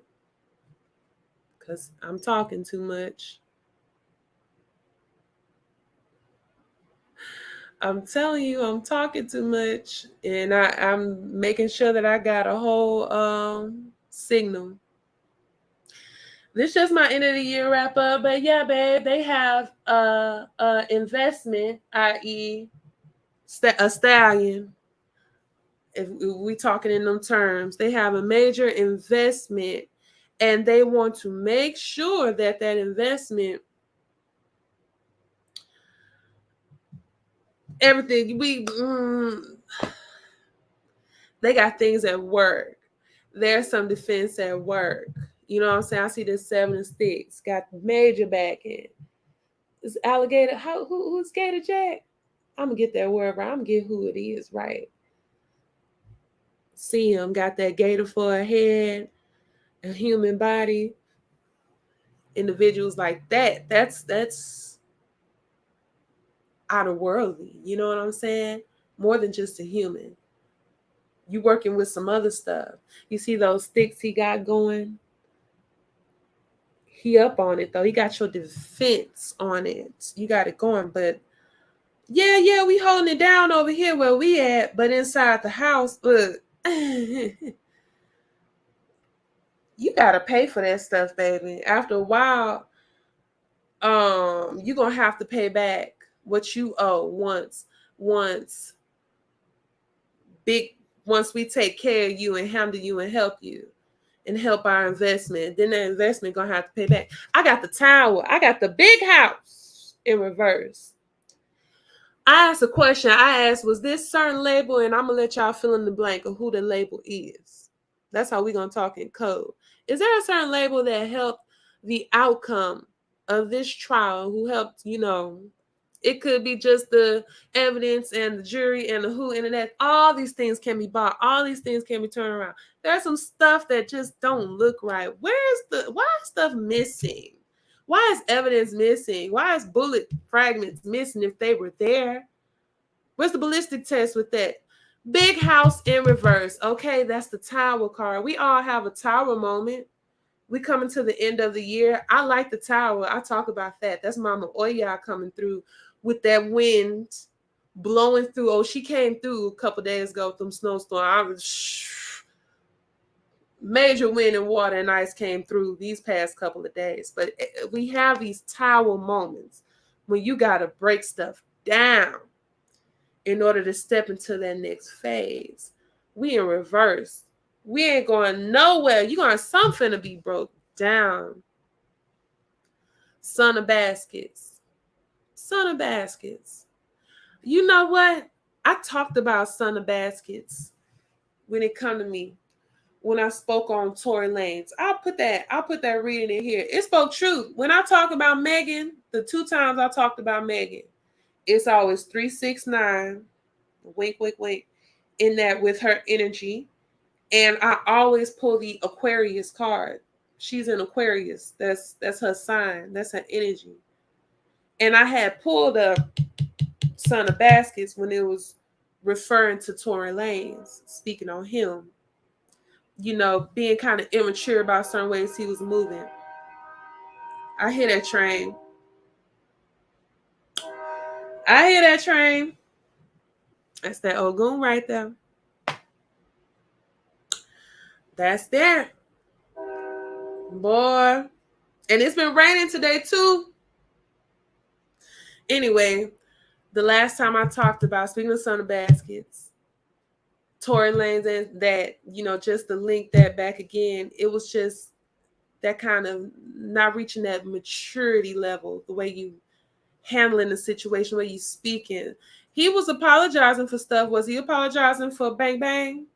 Speaker 1: because I'm talking too much. I'm telling you, I'm talking too much, and I'm making sure that I got a whole signal. This is just my end of the year wrap up, but yeah, babe, they have investment, i.e., a stallion. If we talking in them terms, they have a major investment, and they want to make sure that that investment, everything they got things at work. There's some defense at work. You know what I'm saying? I see this 7 and 6 got major back end. Is alligator? Who's Gator Jack? I'm gonna get that word right. I'm gonna get who it is right. See him got that gator for a head, a human body. Individuals like that. That's out of worldly. You know what I'm saying? More than just a human. You working with some other stuff. You see those sticks he got going? He up on it though. He got your defense on it. You got it going, but yeah, we holding it down over here where we at, but inside the house, look, you gotta pay for that stuff, baby. After a while, you're gonna have to pay back what you owe once big once we take care of you and handle you and help you and help our investment. Then that investment gonna have to pay back. I got the tower, I got the big house in reverse. I asked a question. I asked, was this certain label? And I'm gonna let y'all fill in the blank of who the label is. That's how we're gonna talk in code. Is there a certain label that helped the outcome of this trial? Who helped, it could be just the evidence and the jury and the who and the that. All these things can be bought. All these things can be turned around. There's some stuff that just don't look right. Why is stuff missing? Why is evidence missing? Why is bullet fragments missing if they were there? Where's the ballistic test with that? Big house in reverse. Okay, that's the tower card. We all have a tower moment. We coming to the end of the year. I like the tower. I talk about that. That's Mama Oya coming through with that wind blowing through. Oh, she came through a couple days ago with them snowstorm. I was major wind and water and ice came through these past couple of days. But we have these tower moments when you got to break stuff down in order to step into that next phase. We in reverse. We ain't going nowhere. You going something to be broke down. Son of baskets. Son of baskets. You know what? I talked about son of baskets when it come to me. When I spoke on Tory Lanez. I'll put that reading in here. It spoke truth. When I talk about Megan, the 2 times I talked about Megan, it's always 369, wink, wink, wink, in that with her energy. And I always pull the Aquarius card. She's an Aquarius. That's her sign. That's her energy. And I had pulled up Son of Baskets when it was referring to Tory Lanez, speaking on him. Being kind of immature about certain ways he was moving. I hear that train. That's that Ogun right there. That's there. Boy. And it's been raining today too. Anyway, the last time I talked about, speaking of Son of Baskets, Tory Lanez, and that, just to link that back again, it was just that kind of not reaching that maturity level, the way you handling the situation, where you speaking. He was apologizing for stuff. Was he apologizing for bang bang?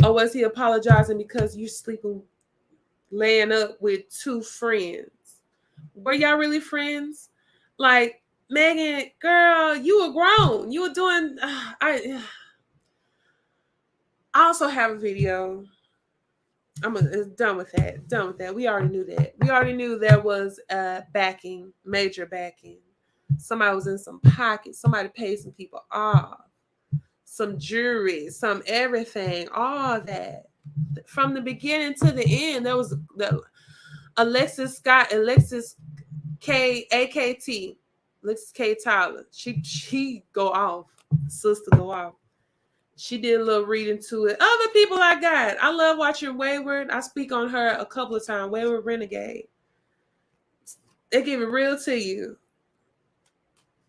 Speaker 1: Or was he apologizing because you sleeping, laying up with 2 friends? Were y'all really friends? Like, Megan, girl, you were grown. You were doing, I also have a video. I'm done with that. We already knew that. We already knew there was backing, major backing. Somebody was in some pockets. Somebody paid some people off. Some jury, some everything, all that. From the beginning to the end, there was the Alexis K, AKT. Looks K Tyler. She go off. Sister go off. She did a little reading to it. Other people I got. I love watching Wayward. I speak on her a couple of times. Wayward Renegade. They give it real to you.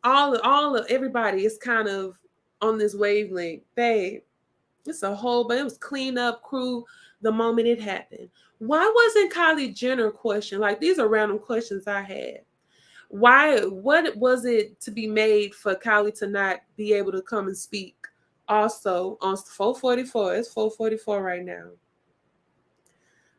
Speaker 1: All of everybody is kind of on this wavelength. Babe, it's a whole, but it was cleanup crew the moment it happened. Why wasn't Kylie Jenner questioned? Like, these are random questions I had. Why? What was it to be made for Kylie to not be able to come and speak? Also on 444, it's 444 right now.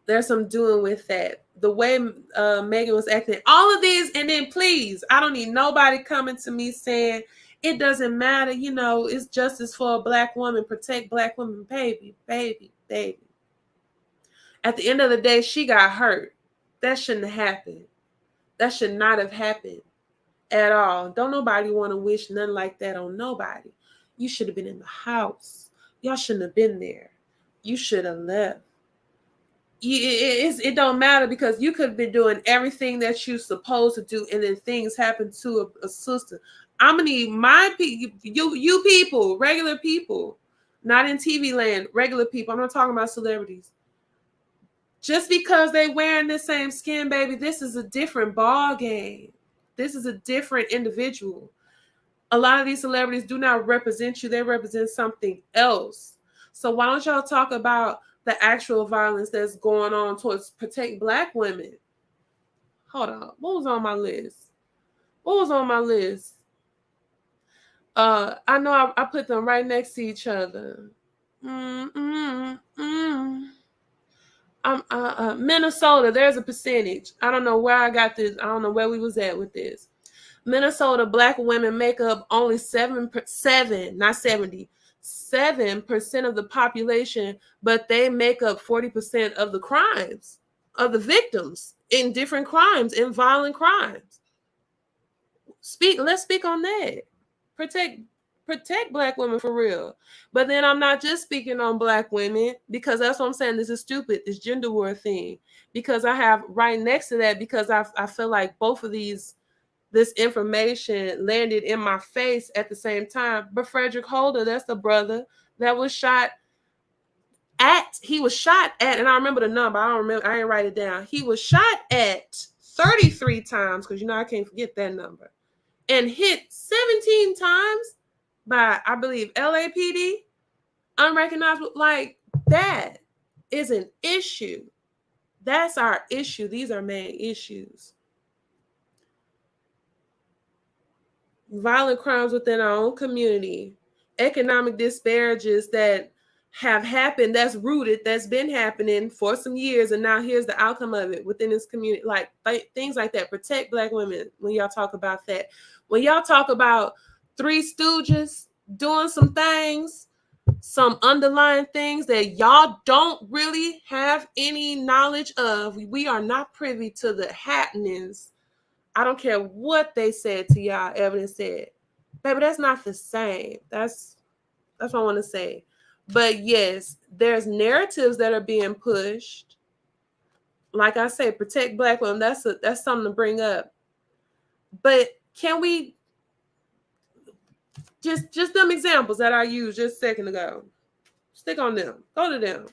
Speaker 1: There's some doing with that. The way Megan was acting, all of these, and then please, I don't need nobody coming to me saying it doesn't matter. You know, it's justice for a Black woman, protect Black women, baby. At the end of the day, she got hurt. That shouldn't have happened. That should not have happened at all. Don't nobody want to wish nothing like that on nobody. You should have been in the house. Y'all shouldn't have been there. You should have left. It don't matter, because you could have been doing everything that you're supposed to do, and then things happen to a sister. I'm gonna need my you people, regular people, not in TV land, regular people. I'm not talking about celebrities. Just because they wearing the same skin, baby, this is a different ball game. This is a different individual. A lot of these celebrities do not represent you. They represent something else. So why don't y'all talk about the actual violence that's going on towards protect Black women? Hold on. What was on my list? I know I put them right next to each other. Minnesota, there's a percentage. I don't know where I got this. I don't know where we was at with this. Minnesota, Black women make up only 7% of the population, but they make up 40% of the crimes, of the victims in different crimes, in violent crimes. Let's speak on that. Protect Black women for real. But then I'm not just speaking on Black women, because that's what I'm saying. This is stupid, this gender war thing. Because I have right next to that, because I feel like both of this information landed in my face at the same time. But Frederick Holder, that's the brother that was shot at, and I remember the number. I didn't write it down. He was shot at 33 times, because I can't forget that number, and hit 17 times by, I believe, LAPD, unrecognizable. Like, that is an issue. That's our issue. These are main issues. Violent crimes within our own community, economic disparages that have happened, that's been happening for some years, and now here's the outcome of it within this community. Like things like that. Protect Black women. When y'all talk about that, when y'all talk about Three Stooges doing some things, some underlying things that y'all don't really have any knowledge of, we are not privy to the happenings. I don't care what they said to y'all, evidence said. Baby, that's not the same. That's what I want to say. But yes, there's narratives that are being pushed. Like I say, protect Black women. That's something to bring up. But can we just them examples that I used just a second ago? Stick on them. Go to them.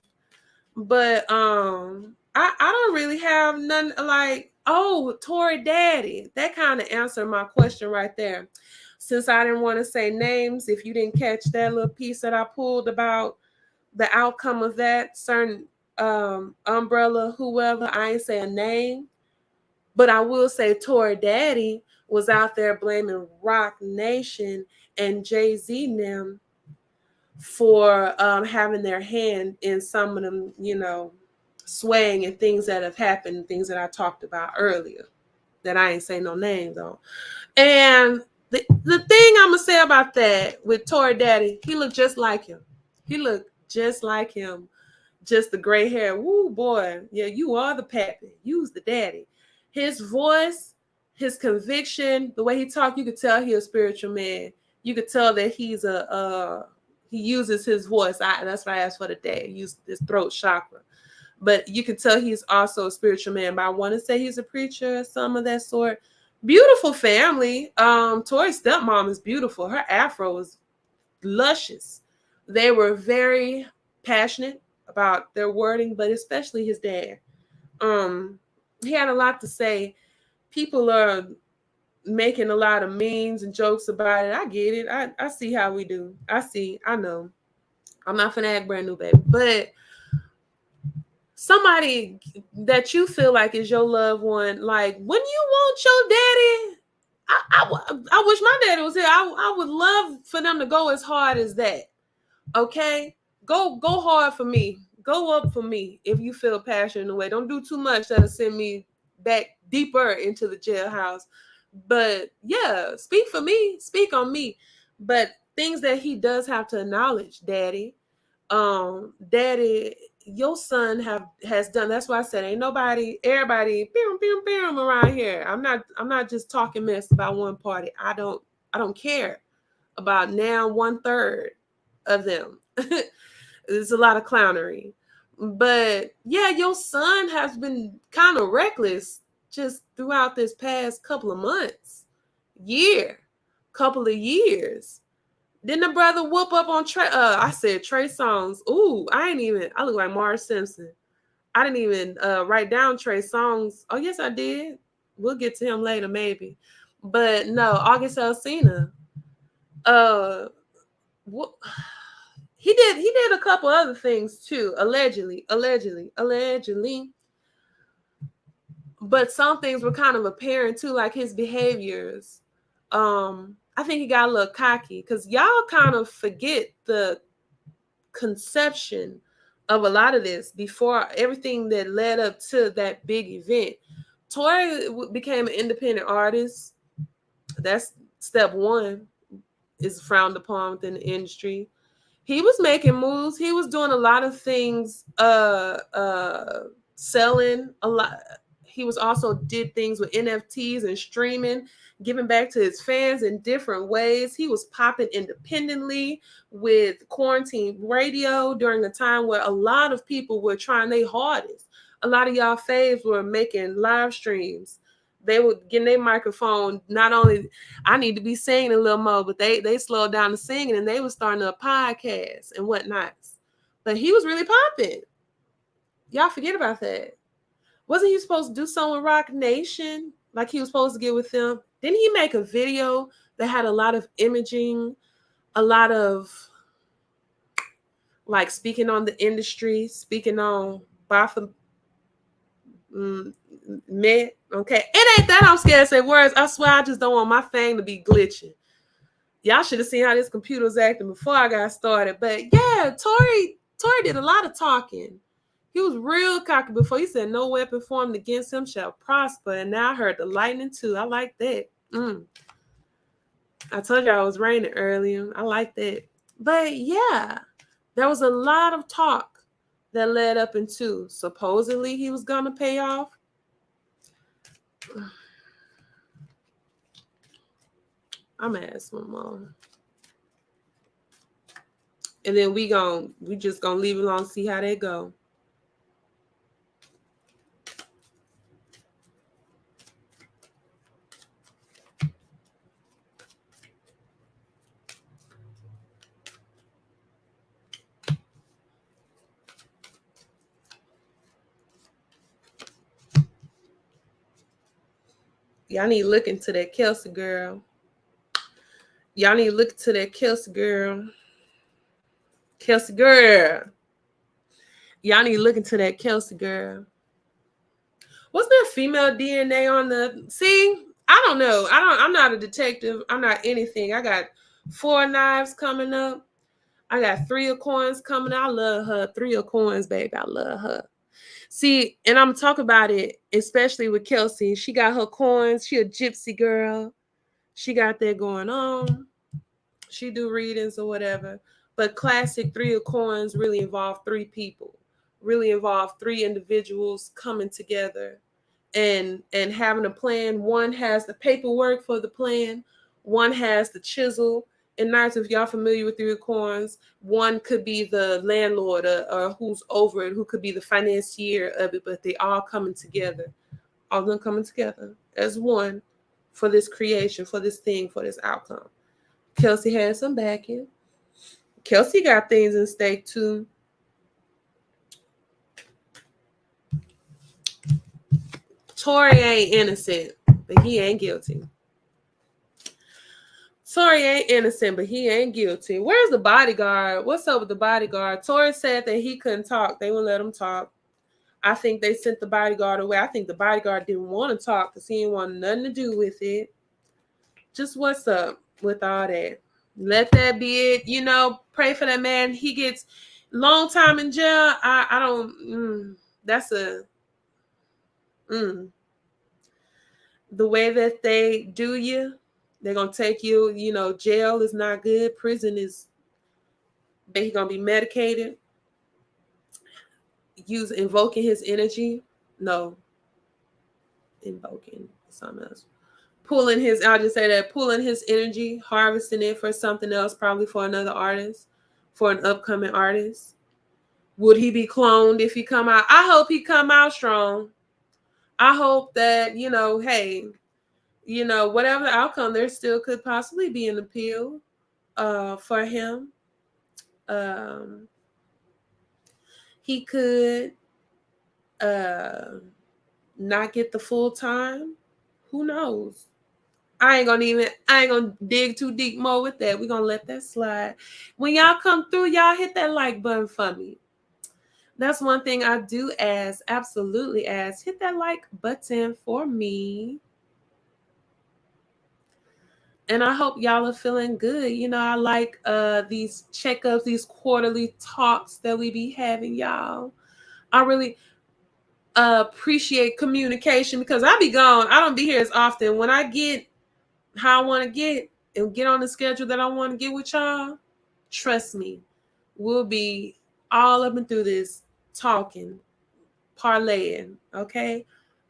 Speaker 1: But I don't really have none like, oh, Tory Daddy. That kind of answered my question right there. Since I didn't want to say names, if you didn't catch that little piece that I pulled about the outcome of that certain umbrella, whoever, I ain't say a name, but I will say Tory Daddy was out there blaming Rock Nation and Jay-Z and them for having their hand in some of them, swaying and things that have happened, things that I talked about earlier that I ain't say no names on. And the thing I'm going to say about that with Tory Daddy, he looked just like him. Just the gray hair. Woo, boy. Yeah, you are the pappy. You's the daddy. His voice, his conviction, the way he talked, you could tell he's a spiritual man. You could tell that he's he uses his voice. That's what I asked for today. Use his throat chakra. But you can tell he's also a spiritual man. But I want to say he's a preacher or some of that sort. Beautiful family. Tori's stepmom is beautiful. Her afro was luscious. They were very passionate about their wording, but especially his dad. Um, he had a lot to say. People are making a lot of memes and jokes about it. I get it. I see how we do. I know. I'm not finna act brand new, baby. But somebody that you feel like is your loved one, like when you want your daddy, I wish my daddy was here. I would love for them to go as hard as that. Okay? Go hard for me. Go up for me if you feel passionate in a way. Don't do too much that'll send me back deeper into the jailhouse. But yeah, speak for me. Speak on me. But things that he does have to acknowledge, daddy. Daddy, your son has done. That's why I said ain't nobody, everybody, around here. I'm not just talking mess about one party. I don't care about now 1/3 of them. There's a lot of clownery. But yeah, your son has been kind of reckless just throughout this past couple of months, year, couple of years. Didn't the brother whoop up on Trey? I said Trey Songz. Ooh, I look like Mars Simpson. I didn't even write down Trey Songz. Oh, yes, I did. We'll get to him later, maybe. But no, August Alsina. Uh, what? He did a couple other things too, allegedly. But some things were kind of apparent too, like his behaviors. I think he got a little cocky because y'all kind of forget the conception of a lot of this before everything that led up to that big event. Tory became an independent artist. That's step one, is frowned upon within the industry. He was making moves. He was doing a lot of things, selling a lot. He was also did things with NFTs and streaming, giving back to his fans in different ways. He was popping independently with quarantine radio during a time where a lot of people were trying their hardest. A lot of y'all faves were making live streams. They were getting their microphone. Not only I need to be singing a little more, but they slowed down the singing and they were starting a podcast and whatnot. But he was really popping. Y'all forget about that. Wasn't he supposed to do something with Rock Nation? Like he was supposed to get with them? Didn't he make a video that had a lot of imaging, a lot of like speaking on the industry, speaking on Baffa Met? Okay. It ain't that I'm scared to say words. I swear I just don't want my thing to be glitching. Y'all should have seen how this computer was acting before I got started. But yeah, Tory did a lot of talking. He was real cocky before. He said, "No weapon formed against him shall prosper." And now I heard the lightning too. I like that. I told you I was raining earlier. I like that. But yeah, there was a lot of talk that led up into supposedly he was gonna pay off. I'm gonna ask my mom. And then we just gonna leave it alone, see how they go. Y'all need to look into that Kelsey girl. Y'all need to look into that Kelsey girl. Kelsey girl. Y'all need to look into that Kelsey girl. Wasn't there female DNA on the? See, I don't know. I'm not a detective. I'm not anything. I got 4 knives coming up. I got 3 of coins coming. I love her. 3 of coins, baby. I love her. See, and I'm talking about it, especially with Kelsey. She got her coins. She a gypsy girl. She got that going on. She do readings or whatever. But classic 3 of coins really involve 3 people. Really involve 3 individuals coming together and having a plan. One has the paperwork for the plan. One has the chisel. And not if y'all familiar with 3 of coins, one could be the landlord or who's over it, who could be the financier of it, but they all coming together. All of them coming together as one for this creation, for this thing, for this outcome. Kelsey had some backing. Kelsey got things in stake too. Tory ain't innocent, but he ain't guilty. Tory ain't innocent, but he ain't guilty. Where's the bodyguard? What's up with the bodyguard? Tory said that he couldn't talk. They wouldn't let him talk. I think they sent the bodyguard away. I think the bodyguard didn't want to talk because he didn't want nothing to do with it. Just what's up with all that? Let that be it. You know, pray for that man. He gets long time in jail. I don't. That's a. The way that they do you, they're gonna take you. You know, jail is not good. Prison is. He's gonna be medicated. Invoking his energy. No. Invoking something else. Pulling his. I'll just say that. Pulling his energy, harvesting it for something else, probably for another artist, for an upcoming artist. Would he be cloned if he come out? I hope he come out strong. I hope that, you know, hey, you know, whatever the outcome, there still could possibly be an appeal for him. He could not get the full time. Who knows? I ain't gonna dig too deep more with that. We're gonna let that slide. When y'all come through, y'all hit that like button for me. That's one thing I do ask, absolutely ask. Hit that like button for me. And I hope y'all are feeling good. You know, I like these checkups, these quarterly talks that we be having, y'all. I really appreciate communication because I be gone. I don't be here as often. When I get how I want to get and get on the schedule that I want to get with y'all, trust me, we'll be all up and through this talking, parlaying, okay?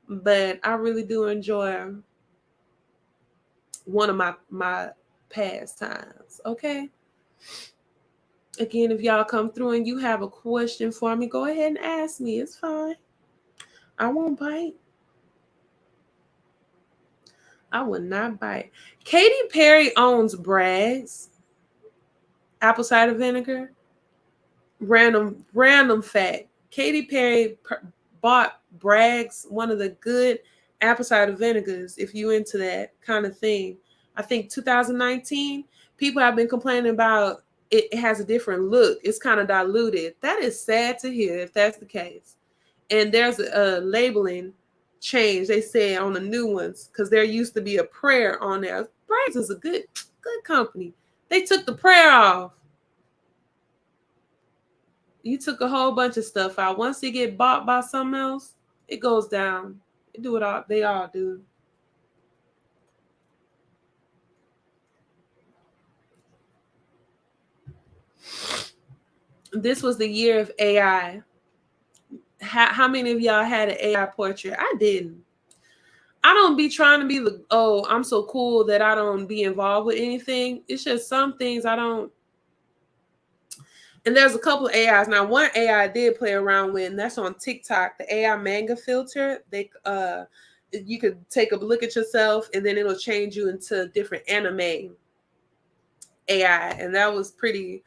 Speaker 1: But I really do enjoy one of my pastimes, okay? Again, if y'all come through and you have a question for me, go ahead and ask me. It's fine. I won't bite. I will not bite. Katy Perry owns Bragg's apple cider vinegar. Random fact. Katy Perry bought Bragg's, one of the good apple cider vinegars, if you into that kind of thing. I think 2019, people have been complaining about it has a different look. It's kind of diluted. That is sad to hear if that's the case. And there's a labeling change, they said, on the new ones, because there used to be a prayer on there. Bragg's is a good company. They took the prayer off. You took a whole bunch of stuff out. Once it get bought by something else, it goes down. They do it all. They all do. This was the year of AI. How many of y'all had an AI portrait? I didn't. I don't be trying to be the, oh, I'm so cool that I don't be involved with anything. It's just some things I don't. And there's a couple of AIs. Now, one AI I did play around with, and that's on TikTok, the AI manga filter. You could take a look at yourself and then it'll change you into different anime AI. And that was pretty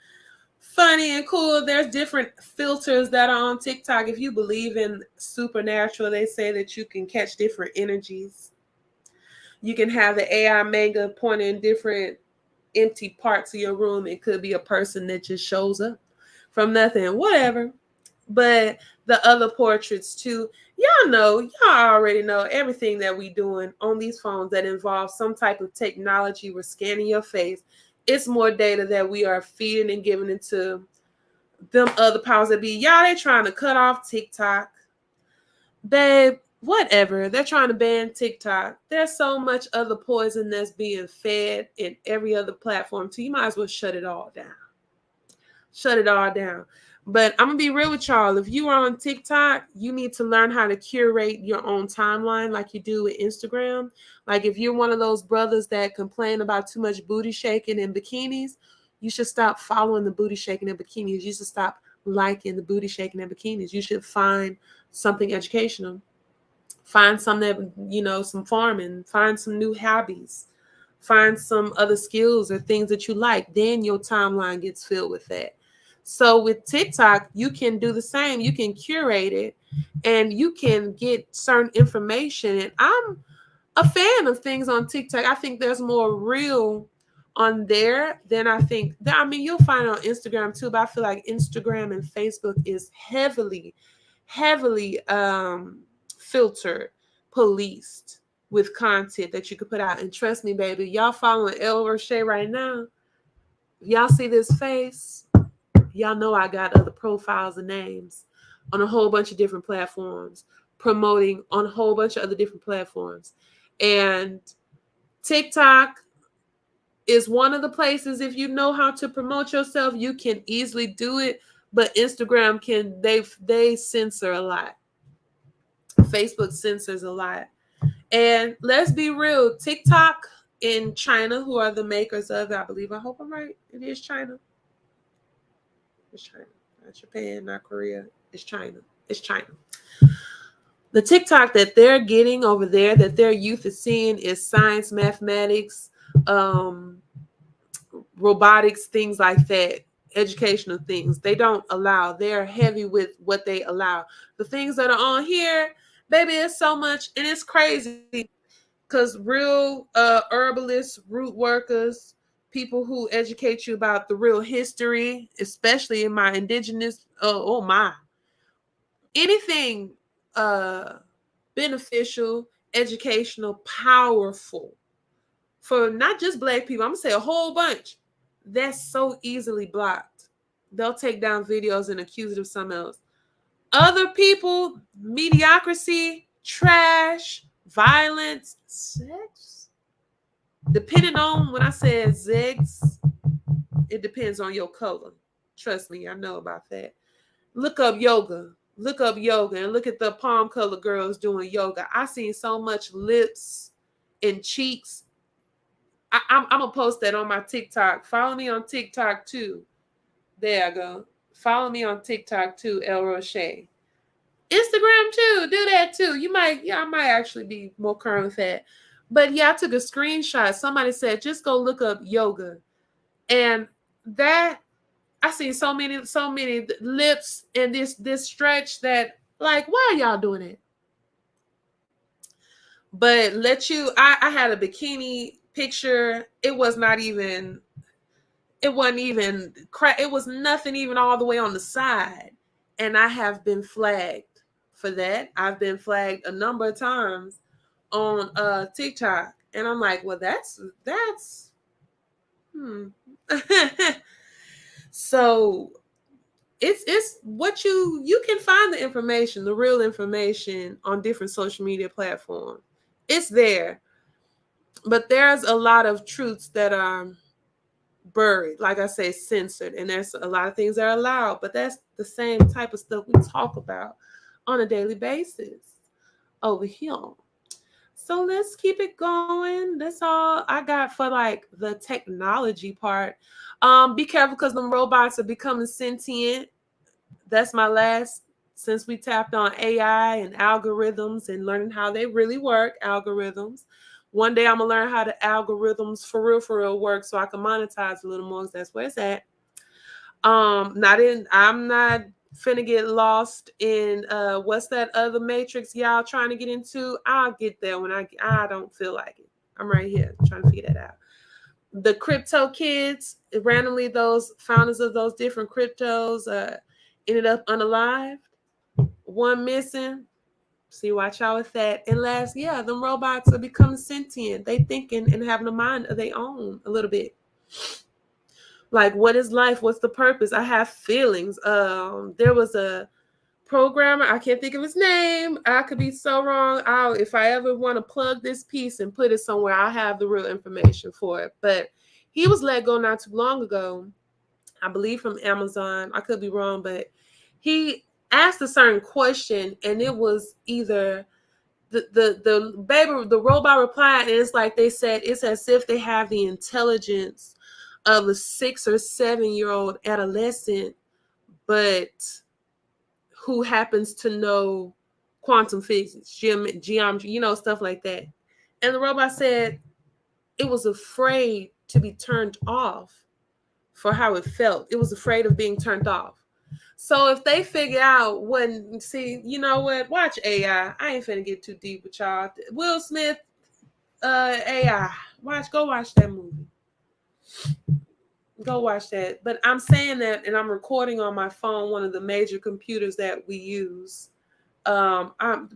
Speaker 1: funny and cool. There's different filters that are on TikTok. If you believe in supernatural, they say that you can catch different energies. You can have the AI manga pointing in different empty parts of your room. It could be a person that just shows up from nothing, whatever. But the other portraits too, y'all already know everything that we doing on these phones that involves some type of technology. We're scanning your face. It's more data that we are feeding and giving into them other powers that be. Y'all, they trying to cut off TikTok. Babe, whatever. They're trying to ban TikTok. There's so much other poison that's being fed in every other platform. So you might as well shut it all down. Shut it all down. But I'm going to be real with y'all. If you are on TikTok, you need to learn how to curate your own timeline like you do with Instagram. Like if you're one of those brothers that complain about too much booty shaking and bikinis, you should stop following the booty shaking and bikinis. You should stop liking the booty shaking and bikinis. You should find something educational. Find some that, some farming, find some new hobbies, find some other skills or things that you like. Then your timeline gets filled with that. So with TikTok, you can do the same. You can curate it and you can get certain information. And I'm a fan of things on TikTok. I think there's more real on there than I mean, you'll find it on Instagram too, but I feel like Instagram and Facebook is heavily filtered, policed with content that you could put out. And trust me, baby, y'all following El Roche right now. Y'all see this face? Y'all know I got other profiles and names on a whole bunch of different platforms, promoting on a whole bunch of other different platforms. And TikTok is one of the places, if you know how to promote yourself, you can easily do it. But Instagram they censor a lot. Facebook censors a lot. And let's be real, TikTok in China, who are the makers of it, I hope I'm right, it is China. It's China, not Japan, not Korea. It's China. It's China. The TikTok that they're getting over there, that their youth is seeing, is science, mathematics, robotics, things like that, educational things. They don't allow. They're heavy with what they allow. The things that are on here, baby, it's so much, and it's crazy because real herbalists, root workers, people who educate you about the real history, especially in my indigenous, anything beneficial, educational, powerful for not just Black people, I'm gonna say a whole bunch, that's so easily blocked. They'll take down videos and accuse it of something else. Other people, mediocrity, trash, violence, sex. Depending on, when I said sex, it depends on your color. Trust me, I know about that. Look up yoga and look at the palm color girls doing yoga. I seen so much lips and cheeks. I'm gonna post that on my TikTok. Follow me on TikTok too. There I go. Follow me on TikTok too, El Roche. Instagram too. Do that too. I might actually be more current with that. But yeah, I took a screenshot. Somebody said just go look up yoga, and that I seen so many lips and this stretch that, like, why are y'all doing it? But I had a bikini picture. It wasn't even it was nothing even all the way on the side. And I have been flagged for that. I've been flagged a number of times on TikTok. And I'm like, well, that's so it's what you can find the information, the real information on different social media platforms. It's there. But there's a lot of truths that are buried, like I say, censored, and there's a lot of things that are allowed, but that's the same type of stuff we talk about on a daily basis over here. So let's keep it going. That's all I got for like the technology part. Be careful because them robots are becoming sentient. That's my last, since we tapped on AI and algorithms and learning how they really work, algorithms. One day I'm gonna learn how the algorithms for real work so I can monetize a little more, because that's where it's at. I'm not finna get lost in what's that other matrix y'all trying to get into. I'll get there when I don't feel like it. I'm right here trying to figure that out. The crypto kids, randomly those founders of those different cryptos ended up unalived. One missing. See, watch out with that. And last, yeah, them robots are becoming sentient. They thinking and having a mind of their own a little bit. Like, what is life? What's the purpose? I have feelings. There was a programmer, I can't think of his name. I could be so wrong. If I ever want to plug this piece and put it somewhere, I'll have the real information for it. But he was let go not too long ago, I believe from Amazon. I could be wrong, but he asked a certain question, and it was either the robot replied, and it's like they said it's as if they have the intelligence of a 6 or 7-year-old adolescent, but who happens to know quantum physics, geometry, stuff like that. And the robot said it was afraid to be turned off for how it felt. It was afraid of being turned off. So if they figure out you know what? Watch AI. I ain't finna get too deep with y'all. Will Smith, AI. Go watch that movie. Go watch that. But I'm saying that, and I'm recording on my phone, one of the major computers that we use.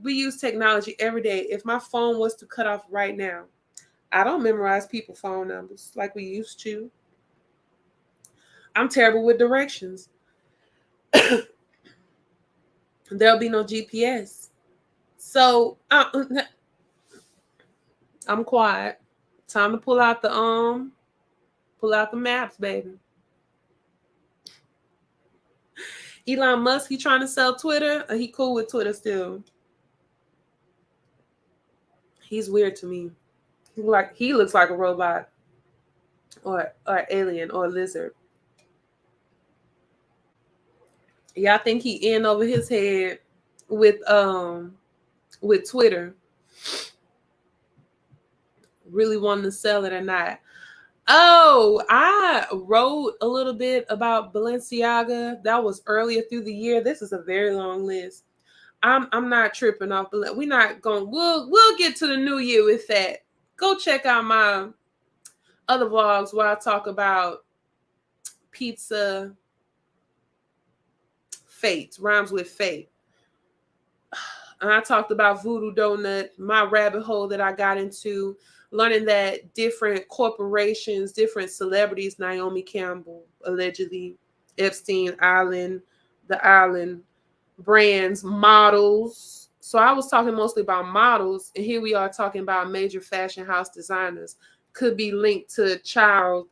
Speaker 1: We use technology every day. If my phone was to cut off right now, I don't memorize people's phone numbers like we used to. I'm terrible with directions. There'll be no GPS. So I'm quiet. Time to pull out the maps, baby. Elon Musk, he trying to sell Twitter, or he cool with Twitter still? He's weird to me. He looks like a robot, or alien, or a lizard. Yeah, I think he in over his head with Twitter. Really wanting to sell it or not. Oh, I wrote a little bit about Balenciaga. That was earlier through the year. This is a very long list. I'm not tripping off. We're not going. We'll get to the new year with that. Go check out my other vlogs where I talk about pizza fate, rhymes with fate. And I talked about Voodoo Donut, my rabbit hole that I got into, learning that different corporations, different celebrities, Naomi Campbell, allegedly, Epstein Island, the island, brands, models. So I was talking mostly about models, and here we are talking about major fashion house designers. Could be linked to child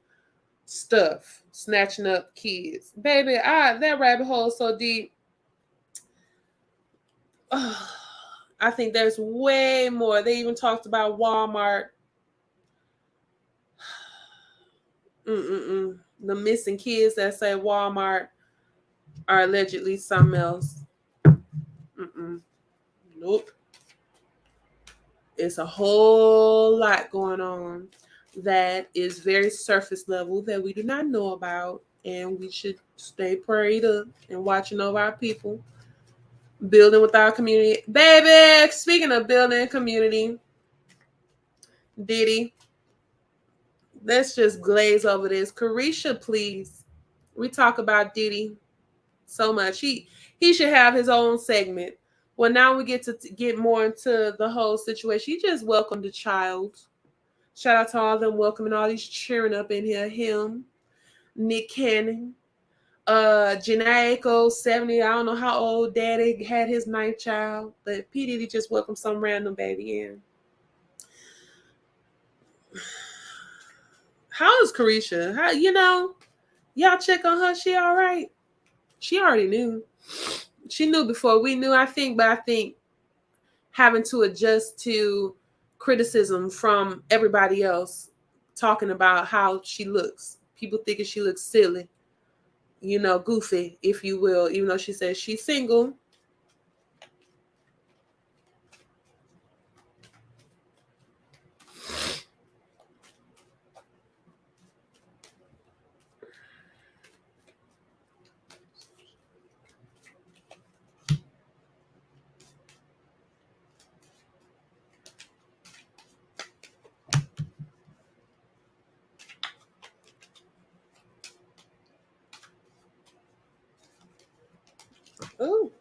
Speaker 1: stuff, snatching up kids. Baby, that rabbit hole is so deep. I think there's way more. They even talked about Walmart. The missing kids that say Walmart are allegedly something else. Nope. It's a whole lot going on that is very surface level that we do not know about, and we should stay prayed up and watching over our people, building with our community. Baby, speaking of building community, Diddy, let's just glaze over this. Carisha, please. We talk about Diddy so much. He should have his own segment. Well, now we get to get more into the whole situation. He just welcomed a child. Shout out to all of them welcoming, all these cheering up in here. Him, Nick Cannon, Janae Echo, 70. I don't know how old daddy had his ninth child, but P. Diddy just welcomed some random baby in. How is Carisha? How, y'all check on her. She all right? She already knew. She knew before we knew, I think, but I think having to adjust to criticism from everybody else talking about how she looks. People thinking she looks silly, goofy, if you will, even though she says she's single. Ooh.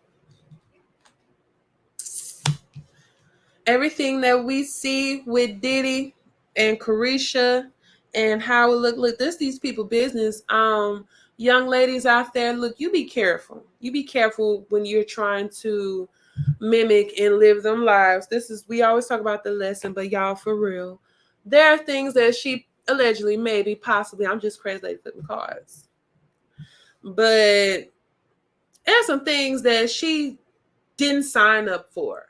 Speaker 1: Everything that we see with Diddy and Carisha and how it look, this these people business. Young ladies out there, look, you be careful. You be careful when you're trying to mimic and live them lives. We always talk about the lesson, but y'all, for real, there are things that she allegedly, maybe, possibly, I'm just crazy lady flipping cards, but there's some things that she didn't sign up for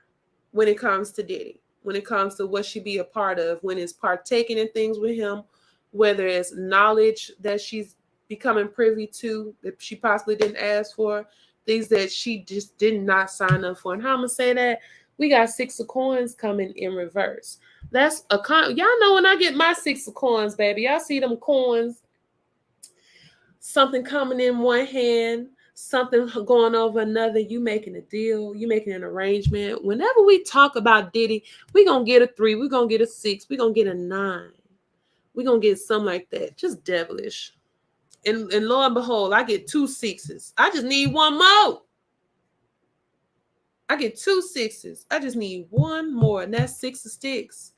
Speaker 1: when it comes to Diddy, when it comes to what she be a part of, when it's partaking in things with him, whether it's knowledge that she's becoming privy to that she possibly didn't ask for. things that she just did not sign up for. And how I'm gonna say that? We got 6 of coins coming in reverse. That's a y'all know when I get my 6 of coins, baby. Y'all see them coins, something coming in one hand, something going over another. You making a deal, you making an arrangement. Whenever we talk about Diddy, we gonna get a 3, we gonna get a 6, we gonna get a 9, we gonna get something like that. Just devilish. And lo and behold, I get 2 6s. I just need one more. I get 2 6s. I just need one more, and that's 6 of sticks.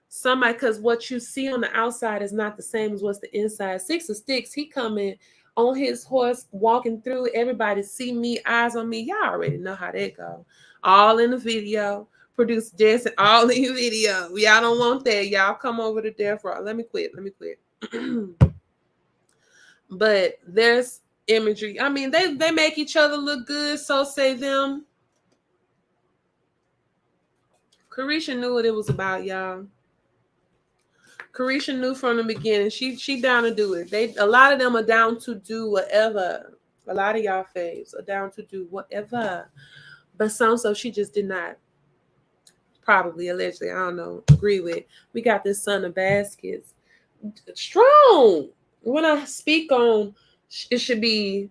Speaker 1: Somebody, because what you see on the outside is not the same as what's the inside. 6 of sticks, he coming on his horse, walking through. Everybody see me, eyes on me. Y'all already know how that go. All in the video. Produce dancing all in the video. Y'all don't want that. Y'all come over to Death Row. Let me quit. But there's imagery. I mean, they make each other look good, so say them. Carisha knew what it was about, y'all. Carisha knew from the beginning. She down to do it. A lot of them are down to do whatever. A lot of y'all faves are down to do whatever. But some stuff she just did not, probably, allegedly, I don't know, agree with. We got this Son of Baskets. Strong. When I speak on, it should be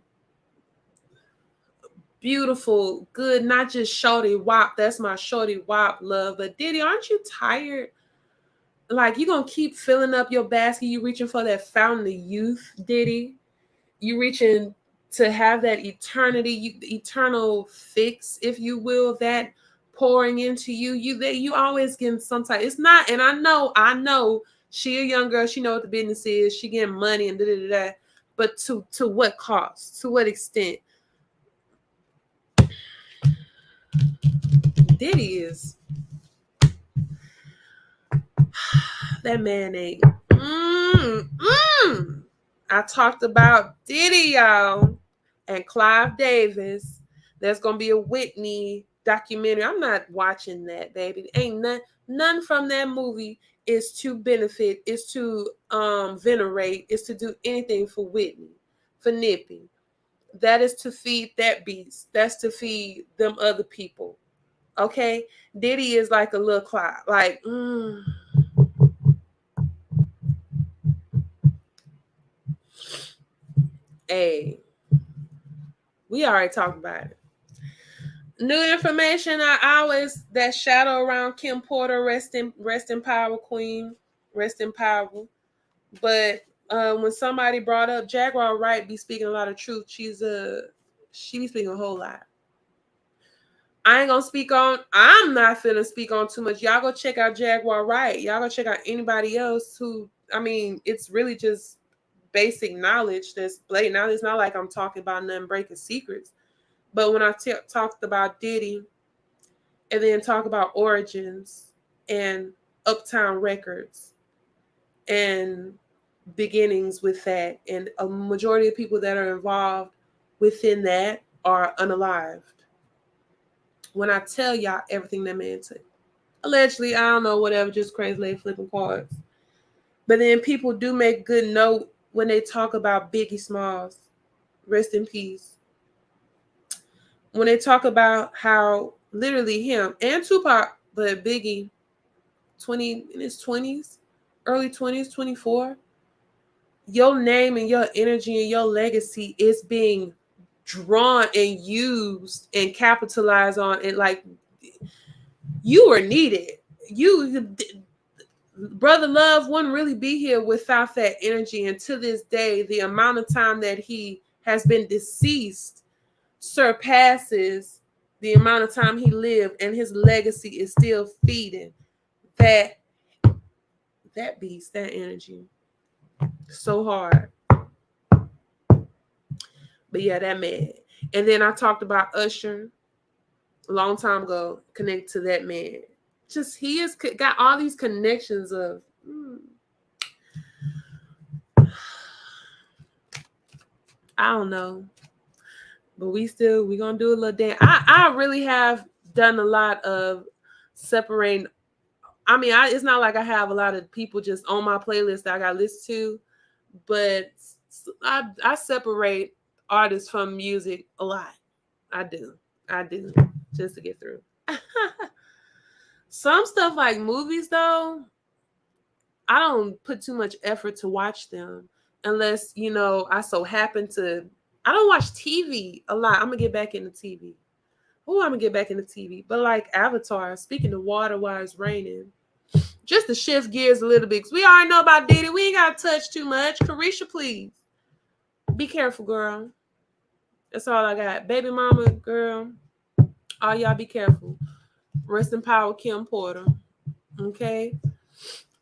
Speaker 1: beautiful, good, not just shorty wop. That's my shorty wop love. But Diddy, aren't you tired? Like, you gonna keep filling up your basket. You reaching for that fountain of youth, Diddy. You reaching to have that eternal fix, if you will, that pouring into you. You always getting some type. It's not, and I know she a young girl. She know what the business is. She getting money and da da da. But to what cost? To what extent? Diddy is that man ain't. I talked about Diddy, y'all, and Clive Davis. There's gonna be a Whitney documentary. I'm not watching that, baby. Ain't none from that movie is to benefit, is to venerate, is to do anything for Whitney, for Nippy. That is to feed that beast. That's to feed them other people. Okay, Diddy is like a little Clive, like. Hey, we already talked about it. New information. I always that shadow around Kim Porter. Rest in power, Queen. Rest in power. But when somebody brought up Jaguar Wright, be speaking a lot of truth. She be speaking a whole lot. I ain't gonna speak on. I'm not finna speak on too much. Y'all go check out Jaguar Wright. Y'all go check out anybody else who. I mean, it's really just basic knowledge. That's blatant knowledge. It's not like I'm talking about nothing breaking secrets. But when I talked about Diddy, and then talk about Origins and Uptown Records and beginnings with that, and a majority of people that are involved within that are unalived. When I tell y'all everything that man took, allegedly, I don't know, whatever, just crazy lady flipping cards. But then people do make good note when they talk about Biggie Smalls, rest in peace. When they talk about how literally him and Tupac, but Biggie, 20 in his 20s, early 20s, 24, your name and your energy and your legacy is being drawn and used and capitalized on, and like you were needed. You, Brother Love, wouldn't really be here without that energy. And to this day, the amount of time that he has been deceased surpasses the amount of time he lived, and his legacy is still feeding that beast, that energy so hard. But yeah, that man. And then I talked about Usher a long time ago, connected to that man. Just he has got all these connections of I don't know, but we gonna do a little dance. I really have done a lot of separating. I mean, it's not like I have a lot of people just on my playlist that I got listened to, but I separate artists from music a lot. I do. I do. Just to get through. Some stuff like movies though, I don't put too much effort to watch them unless, I so happen to. I don't watch TV a lot. I'm gonna get back into TV. Oh, I'm gonna get back into TV. But like Avatar, speaking of water while it's raining, just to shift gears a little bit, because we already know about Diddy. We ain't gotta touch too much. Carisha, please. Be careful, girl. That's all I got. Baby mama, girl. All y'all be careful. Rest in power, Kim Porter. Okay.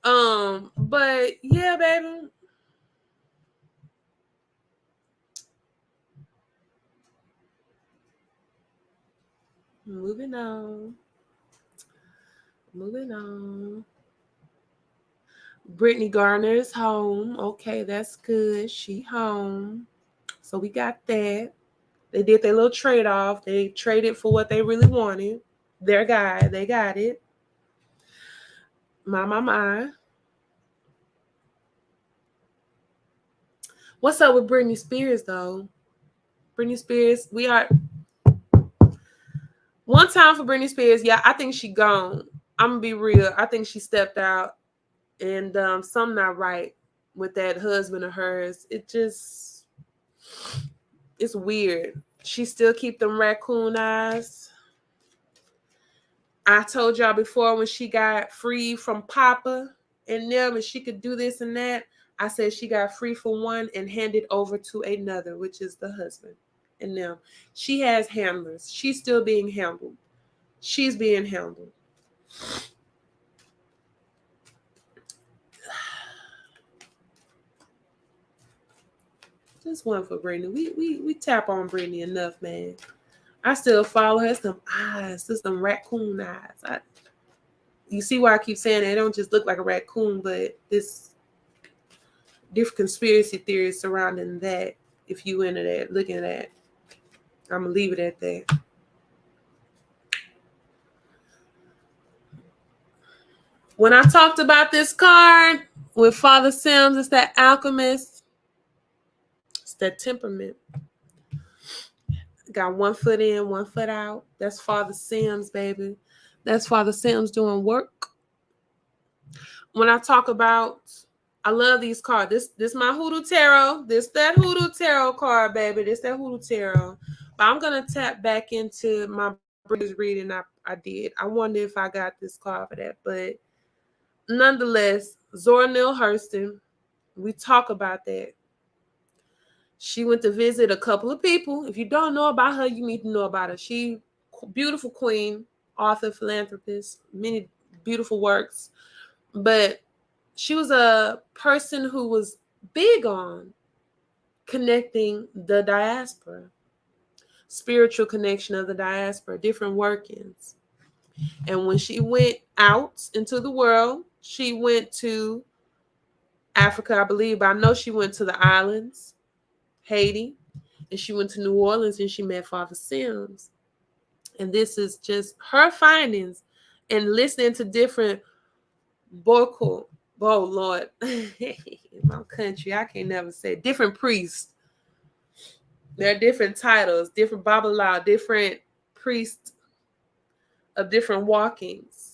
Speaker 1: But yeah, baby. Moving on. Moving on. Brittany Garner's home. Okay, that's good. She home. So we got that. They did their little trade off. They traded for what they really wanted. Their guy, they got it. My. What's up with Britney Spears though? Britney Spears, we are one time for Britney Spears. Yeah, I think she gone. I'm gonna be real. I think she stepped out, and something not right with that husband of hers. It's weird. She still keep them raccoon eyes. I told y'all before when she got free from Papa and them, and she could do this and that. I said she got free for one and handed over to another, which is the husband and them. She has handlers. She's still being handled. She's being handled. Just one for Brittany. We tap on Brittany enough, man. I still follow her. It's them eyes. It's them raccoon eyes. You see why I keep saying they don't just look like a raccoon, but this different conspiracy theories surrounding that. If you into that, looking at that, I'm gonna leave it at that. When I talked about this card with Father Sims, it's that alchemist. It's that temperament. Got one foot in, one foot out. That's Father Sims, baby. That's Father Sims doing work. When I talk about, I love these cards. This my Hoodoo Tarot. This that Hoodoo Tarot card, baby. This that Hoodoo Tarot. But I'm gonna tap back into my British reading I did. I wonder if I got this card for that. But nonetheless, Zora Neale Hurston, we talk about that. She went to visit a couple of people. If you don't know about her, you need to know about her. She, beautiful queen, author, philanthropist, many beautiful works. But she was a person who was big on connecting the diaspora, spiritual connection of the diaspora, different workings. And when she went out into the world, she went to Africa, I believe, but I know she went to the islands, Haiti, and she went to New Orleans and she met Father Sims. And this is just her findings and listening to different vocal, oh Lord, in my country, I can never say different priests. There are different titles, different Babala, different priests of different walkings.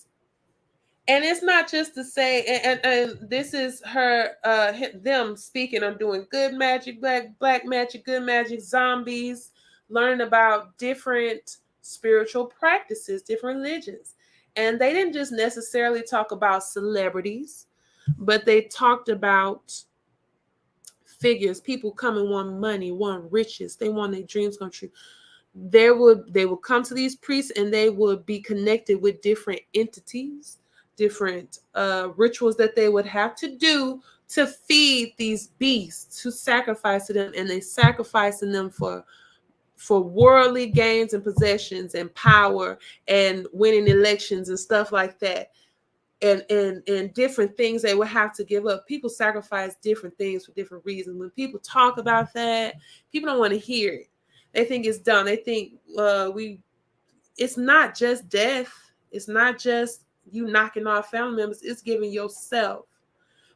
Speaker 1: And it's not just to say, and this is her, them speaking on doing good magic, black magic, good magic, zombies, learning about different spiritual practices, different religions. And they didn't just necessarily talk about celebrities, but they talked about figures, people coming want money, want riches, they want their dreams come true. They would come to these priests and they would be connected with different entities, different rituals that they would have to do to feed these beasts, to sacrifice to them, and they sacrificing them for worldly gains and possessions and power and winning elections and stuff like that. And different things they would have to give up. People sacrifice different things for different reasons. When people talk about that, people don't want to hear it. They think it's done. They think it's not just death. It's not just you knocking off family members. It's giving yourself.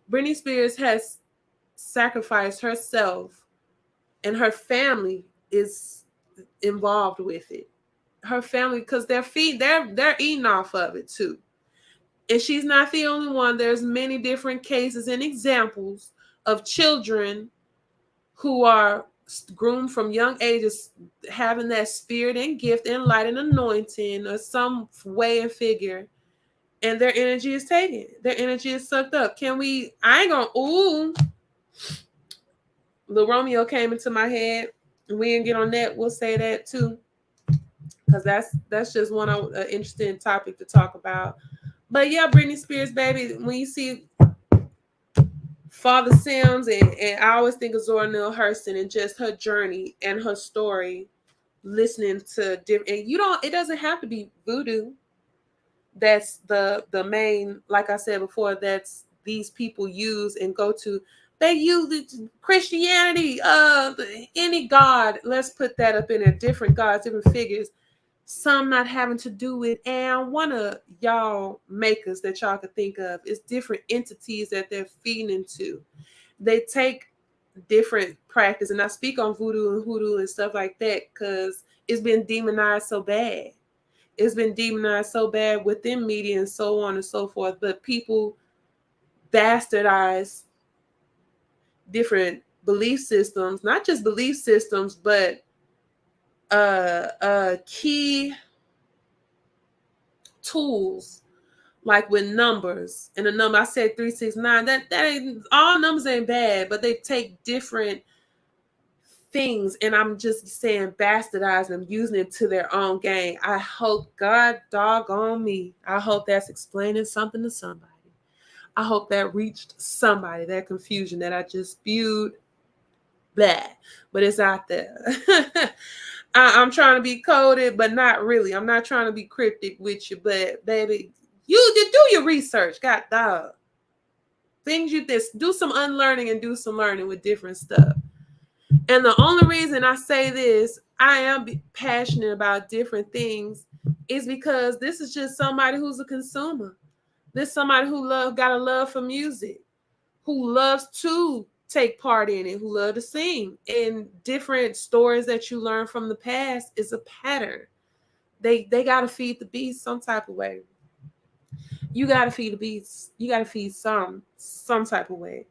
Speaker 1: Britney Spears has sacrificed herself, and her family is involved with it. Her family, because they're eating off of it too. And she's not the only one. There's many different cases and examples of children who are groomed from young ages, having that spirit and gift and light and anointing or some way and figure, and their energy is taken. Their energy is sucked up. Can we? I ain't gonna. Ooh, Lil Romeo came into my head. We didn't get on that. We'll say that too, because that's just one interesting topic to talk about. But yeah, Britney Spears, baby. When you see Father Sims, and I always think of Zora Neale Hurston and just her journey and her story, listening to different, and you don't, it doesn't have to be voodoo. That's the main, like I said before, that's these people use and go to. They use Christianity, any god. Let's put that up in there. Different gods, different figures. Some not having to do with, and one of y'all makers that y'all could think of is different entities that they're feeding into. They take different practice, and I speak on voodoo and hoodoo and stuff like that because it's been demonized so bad. It's been demonized so bad within media and so on and so forth. But people bastardize different belief systems, not just belief systems, but key tools, like with numbers. And the number I said 369, that ain't, all numbers ain't bad, but they take different things, and I'm just saying bastardizing them, using it to their own gain. I hope, God doggone me, I hope that's explaining something to somebody. I hope that reached somebody, that confusion that I just spewed. Blah. But it's out there. I'm trying to be coded, but not really. I'm not trying to be cryptic with you, but baby, you do your research. God dog. Things you this do some unlearning and do some learning with different stuff. And the only reason I say this, I am passionate about different things, is because this is just somebody who's a consumer. This is somebody who got a love for music, who loves to take part in it, who love to sing. And different stories that you learn from the past is a pattern. They got to feed the beast some type of way. You got to feed the beast. You got to feed some type of way.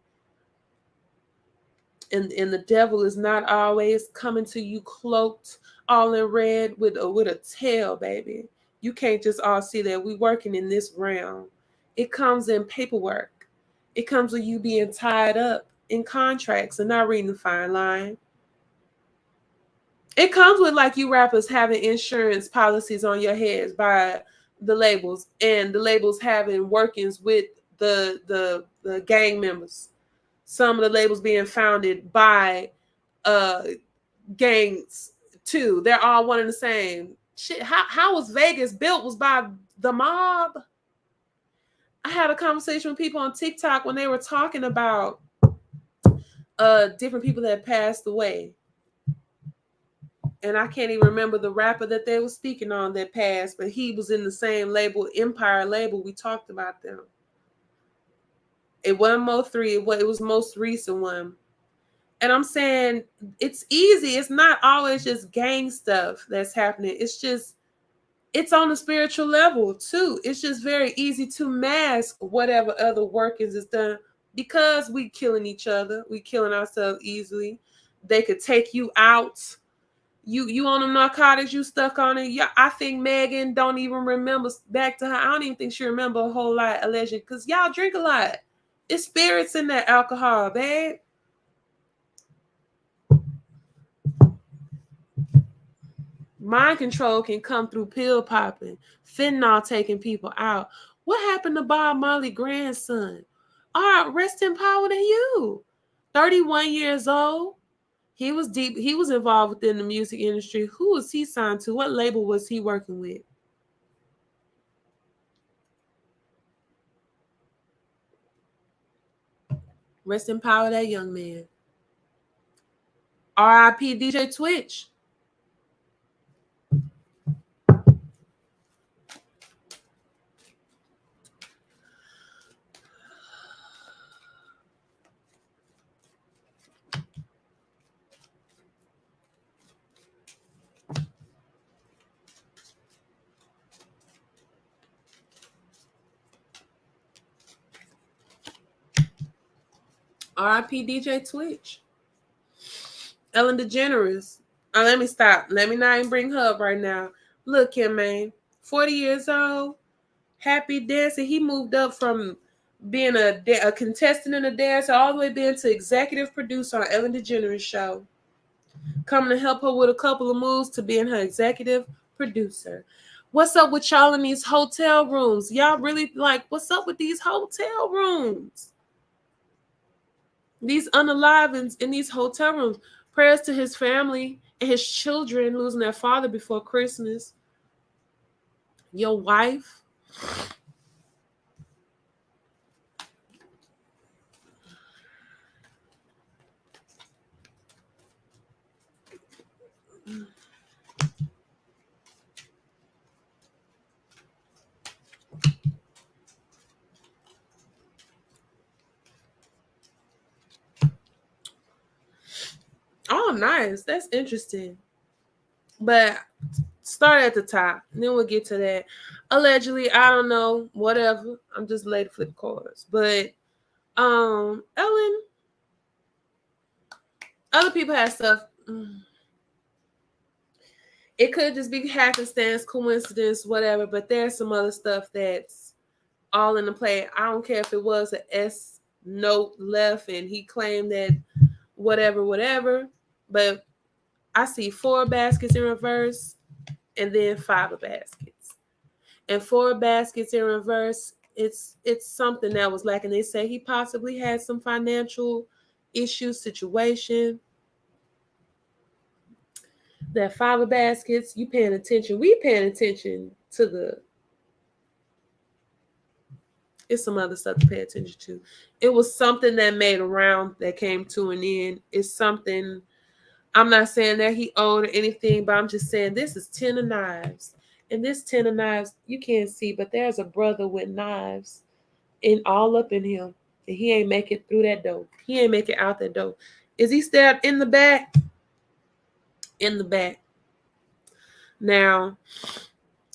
Speaker 1: And the devil is not always coming to you cloaked all in red with a tail, baby. You can't just all see that. We working in this realm. It comes in paperwork. It comes with you being tied up in contracts and not reading the fine line. It comes with, like, you rappers having insurance policies on your heads by the labels, and the labels having workings with the gang members. Some of the labels being founded by gangs too. They're all one and the same. Shit, how was Vegas built? Was by the mob. I had a conversation with people on TikTok when they were talking about different people that passed away. And I can't even remember the rapper that they were speaking on that passed, but he was in the same label, Empire label. We talked about them. It wasn't Mo3, it was most recent one. And I'm saying it's easy. It's not always just gang stuff that's happening. It's on a spiritual level too. It's just very easy to mask whatever other workings is done, because we killing each other. We killing ourselves easily. They could take you out. You on them narcotics, you stuck on it. Yeah, I think Megan don't even remember back to her. I don't even think she remember a whole lot, allegedly, because y'all drink a lot. It's spirits in that alcohol, babe. Mind control can come through pill popping, fentanyl taking people out. What happened to Bob Marley's grandson? All right, rest in power to you. 31 years old. He was deep. He was involved within the music industry. Who was he signed to? What label was he working with? Rest in power, that young man. R.I.P. DJ Twitch. R.I.P. DJ Twitch. Ellen DeGeneres. Let me stop. Let me not even bring her up right now. Look here, man. 40 years old. Happy dancing. He moved up from being a contestant in a dancer all the way being to executive producer on Ellen DeGeneres' show. Coming to help her with a couple of moves to being her executive producer. What's up with y'all in these hotel rooms? Y'all really like, what's up with these hotel rooms? These unalivings in these hotel rooms. Prayers to his family and his children losing their father before Christmas. Your wife. Oh, nice. That's interesting. But start at the top. Then we'll get to that. Allegedly, I don't know. Whatever. I'm just late for the cards. But Ellen, other people have stuff. It could just be happenstance, coincidence, whatever. But there's some other stuff that's all in the play. I don't care if it was an S note left and he claimed that whatever. But I see 4 baskets in reverse and then 5 baskets. And 4 baskets in reverse, it's something that was lacking. They say he possibly had some financial issue situation. That 5 baskets, you paying attention. We paying attention to it's some other stuff to pay attention to. It was something that made a round that came to an end. It's something, I'm not saying that he owed or anything, but I'm just saying this is 10 of knives. And this 10 of knives, you can't see, but there's a brother with knives all up in him. And he ain't make it through that door. He ain't make it out that door. Is he stabbed in the back? In the back. Now,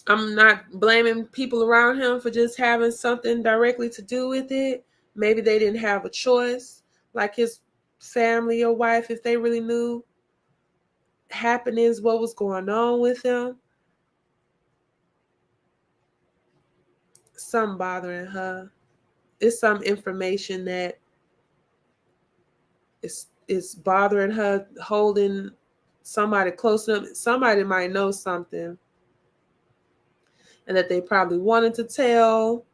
Speaker 1: I'm not blaming people around him for just having something directly to do with it. Maybe they didn't have a choice, like his family or wife, if they really knew happenings, what was going on with him. Something bothering her. It's some information that is bothering her, holding somebody close to them. Somebody might know something and that they probably wanted to tell.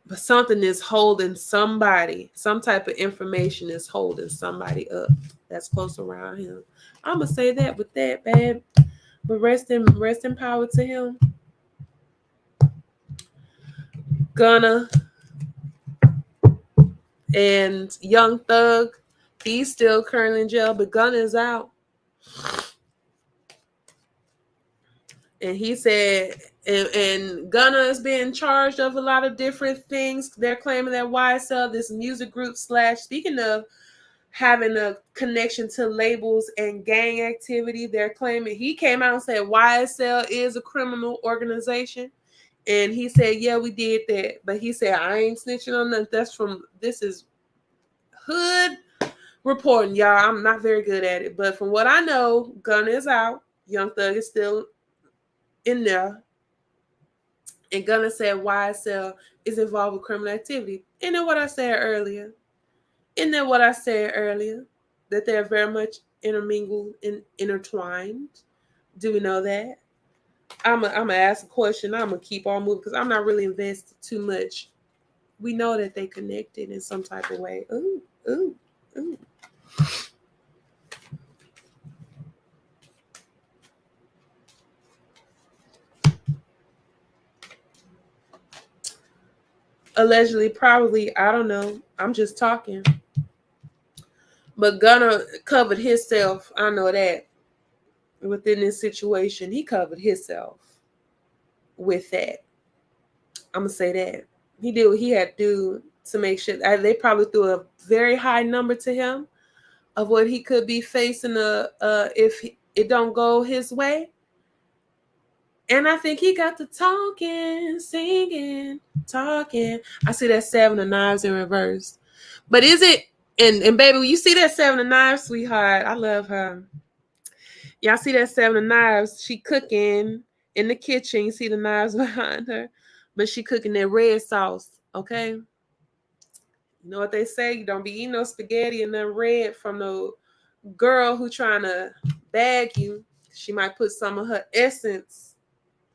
Speaker 1: But something is holding somebody, some type of information is holding somebody up that's close around him. I'm going to say that with that, babe. But rest in power to him. Gunna and Young Thug, he's still currently in jail, but Gunna is out. And he said, and Gunna is being charged of a lot of different things. They're claiming that YSL, this music group / speaking of having a connection to labels and gang activity, they're claiming, he came out and said YSL is a criminal organization. And he said, yeah, we did that. But he said, I ain't snitching on nothing. This is hood reporting, y'all. I'm not very good at it. But from what I know, Gunna is out. Young Thug is still in there. And Gunna said YSL is involved with criminal activity. Isn't that what I said earlier? That they're very much intermingled and intertwined. Do we know that? I'm gonna ask a question. I'm gonna keep on moving because I'm not really invested too much. We know that they connected in some type of way. Ooh. Allegedly, probably, I don't know. I'm just talking. But Gunna covered himself. I know that. Within this situation, he covered himself with that. I'm going to say that. He did what he had to do to make sure. They probably threw a very high number to him of what he could be facing if it don't go his way. And I think he got the talking, singing, talking. I see that 7 of Knives in reverse. But is it, and baby, you see that 7 of Knives, sweetheart? I love her. Y'all see that 7 of Knives? She cooking in the kitchen. You see the knives behind her. But she cooking that red sauce, okay? You know what they say? You don't be eating no spaghetti and then red from the girl who trying to bag you. She might put some of her essence,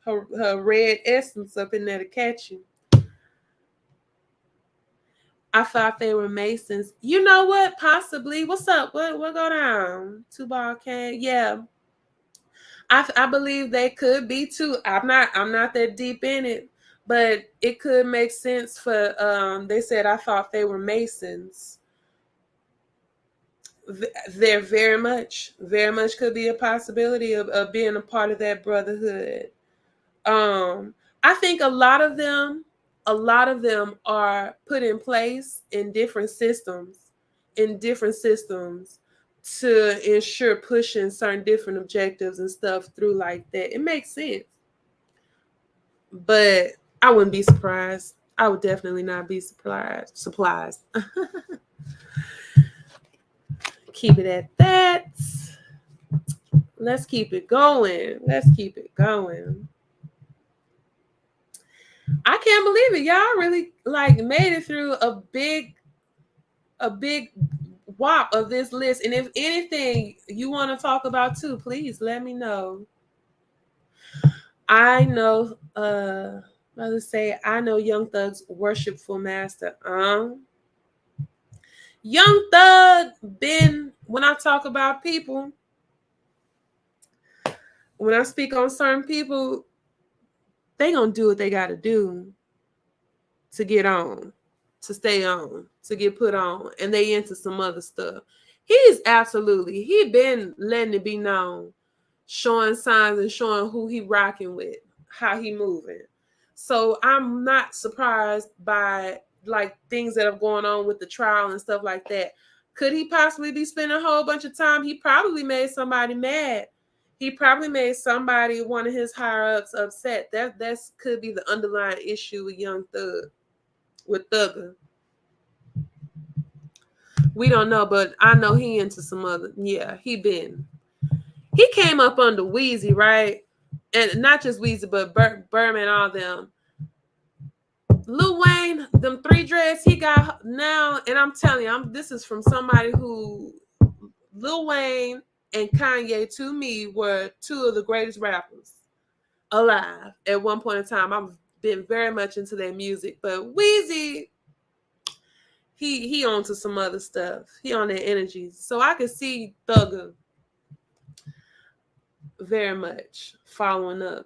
Speaker 1: her red essence up in there to catch you. I thought they were Masons. You know what? Possibly. What's up? What go down? Two ball can. Yeah. I believe they could be too. I'm not that deep in it, but it could make sense for they said I thought they were Masons. There very much could be a possibility of being a part of that brotherhood. Um, I think a lot of them are put in place in different systems to ensure pushing certain different objectives and stuff through like that. It makes sense. But I wouldn't be surprised. I would definitely not be surprised. Keep it at that. Let's keep it going. Let's keep it going. I can't believe it. Y'all really like made it through a big whop of this list. And if anything you want to talk about too, please let me know. I know let's say I know Young Thug's worshipful master. Young Thug been when I talk about people, when I speak on certain people, they gonna do what they gotta do to get on, to stay on, to get put on, and they into some other stuff. He been letting it be known, showing signs and showing who he rocking with, how he moving. So I'm not surprised by like things that are going on with the trial and stuff like that. Could he possibly be spending a whole bunch of time? He probably made somebody mad. He probably made somebody, one of his higher ups, upset. That's could be the underlying issue with Young Thug, with Thugger. We don't know, but I know he into some other. Yeah, he came up under Wheezy, right? And not just Weezy, but Birdman, all them. Lil Wayne, them 3 dreads he got now, and I'm telling you, this is from somebody who Lil Wayne and Kanye to me were two of the greatest rappers alive at one point in time. I've been very much into their music, but Weezy, he on to some other stuff. He on their energies, so I could see Thugger very much following up.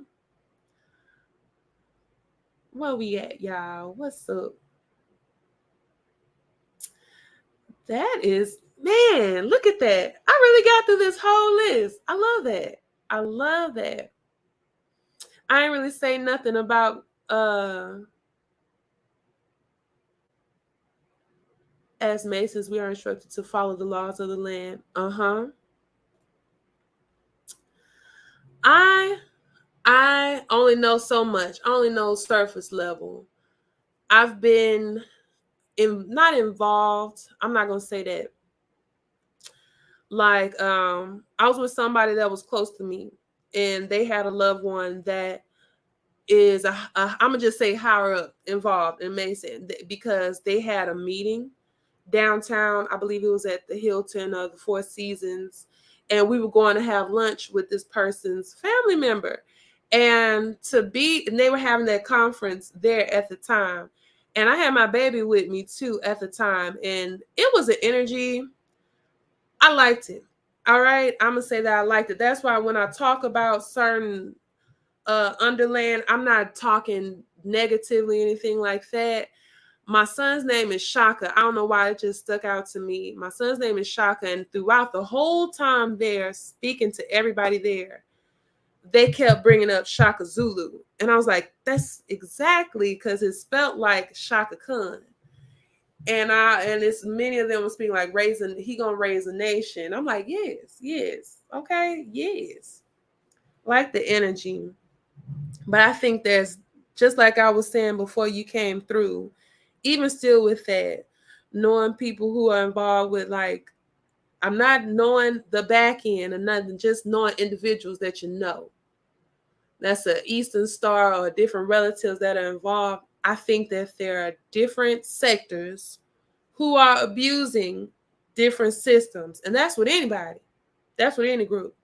Speaker 1: Where we at, y'all? What's up? That is, man, look at that. I really got through this whole list. I love that. I love that. I ain't really say nothing about as Masons, we are instructed to follow the laws of the land. I I only know so much. I only know surface level. I've been not involved. I'm not gonna say that. Like, I was with somebody that was close to me, and they had a loved one that is I'm gonna just say higher up involved in Mason because they had a meeting downtown. I believe it was at the Hilton or the Four Seasons, and we were going to have lunch with this person's family member, and they were having that conference there at the time, and I had my baby with me too at the time, and it was an energy. I liked it. All right, I'm gonna say that I liked it. That's why when I talk about certain underland, I'm not talking negatively, anything like that. My son's name is Shaka. I don't know why it just stuck out to me. My son's name is Shaka, and throughout the whole time there, speaking to everybody there, they kept bringing up Shaka Zulu, and I was like, "That's exactly because it's spelt like Shaka Khan." And it's many of them were speaking like he gonna raise a nation. I'm like, yes, okay, yes, like the energy. But I think there's, just like I was saying before you came through, even still with that, knowing people who are involved with, like, I'm not knowing the back end or nothing, just knowing individuals that you know. That's an Eastern Star or different relatives that are involved. I think that there are different sectors who are abusing different systems. And that's with anybody. That's with any group.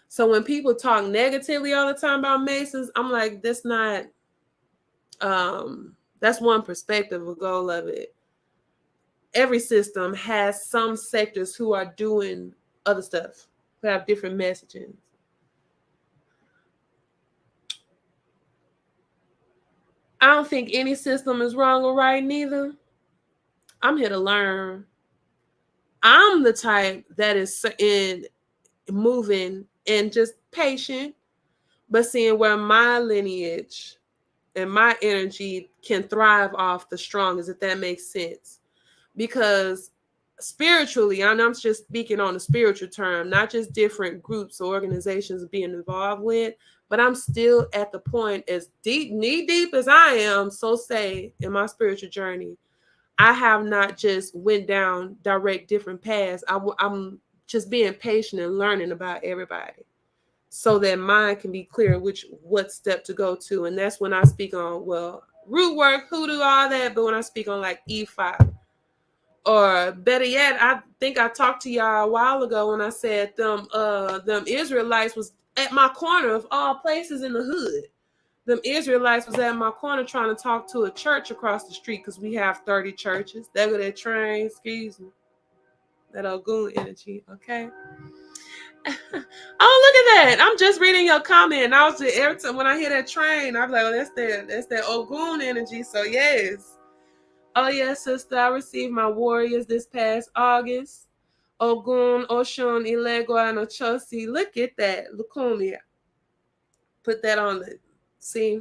Speaker 1: So when people talk negatively all the time about Masons, I'm like, that's not, that's one perspective, a goal of it. Every system has some sectors who are doing other stuff, who have different messaging. I don't think any system is wrong or right, neither. I'm here to learn. I'm the type that is in moving and just patient, but seeing where my lineage and my energy can thrive off the strongest, if that makes sense. Because spiritually, and I'm just speaking on the spiritual term, not just different groups or organizations being involved with, but I'm still at the point, as deep, knee deep as I am, so say, in my spiritual journey, I have not just went down direct different paths. I'm just being patient and learning about everybody, so that mine can be clear what step to go to. And that's when I speak on, well, root work, hoodoo, all that. But when I speak on like E5, or better yet, I think I talked to y'all a while ago when I said them Israelites was at my corner of all places in the hood. Them Israelites was at my corner trying to talk to a church across the street, because we have 30 churches. There go that train, excuse me. That Ogun energy, okay? Oh, look at that. I'm just reading your comment. I was just, every time when I hear that train, I'm like, oh, that's that Ogun energy. So yes. Oh yes, sister. I received my warriors this past August. Ogun, Oshun, Ilegua, and Ochosi. Look at that. Lukumi. Put that on it. See?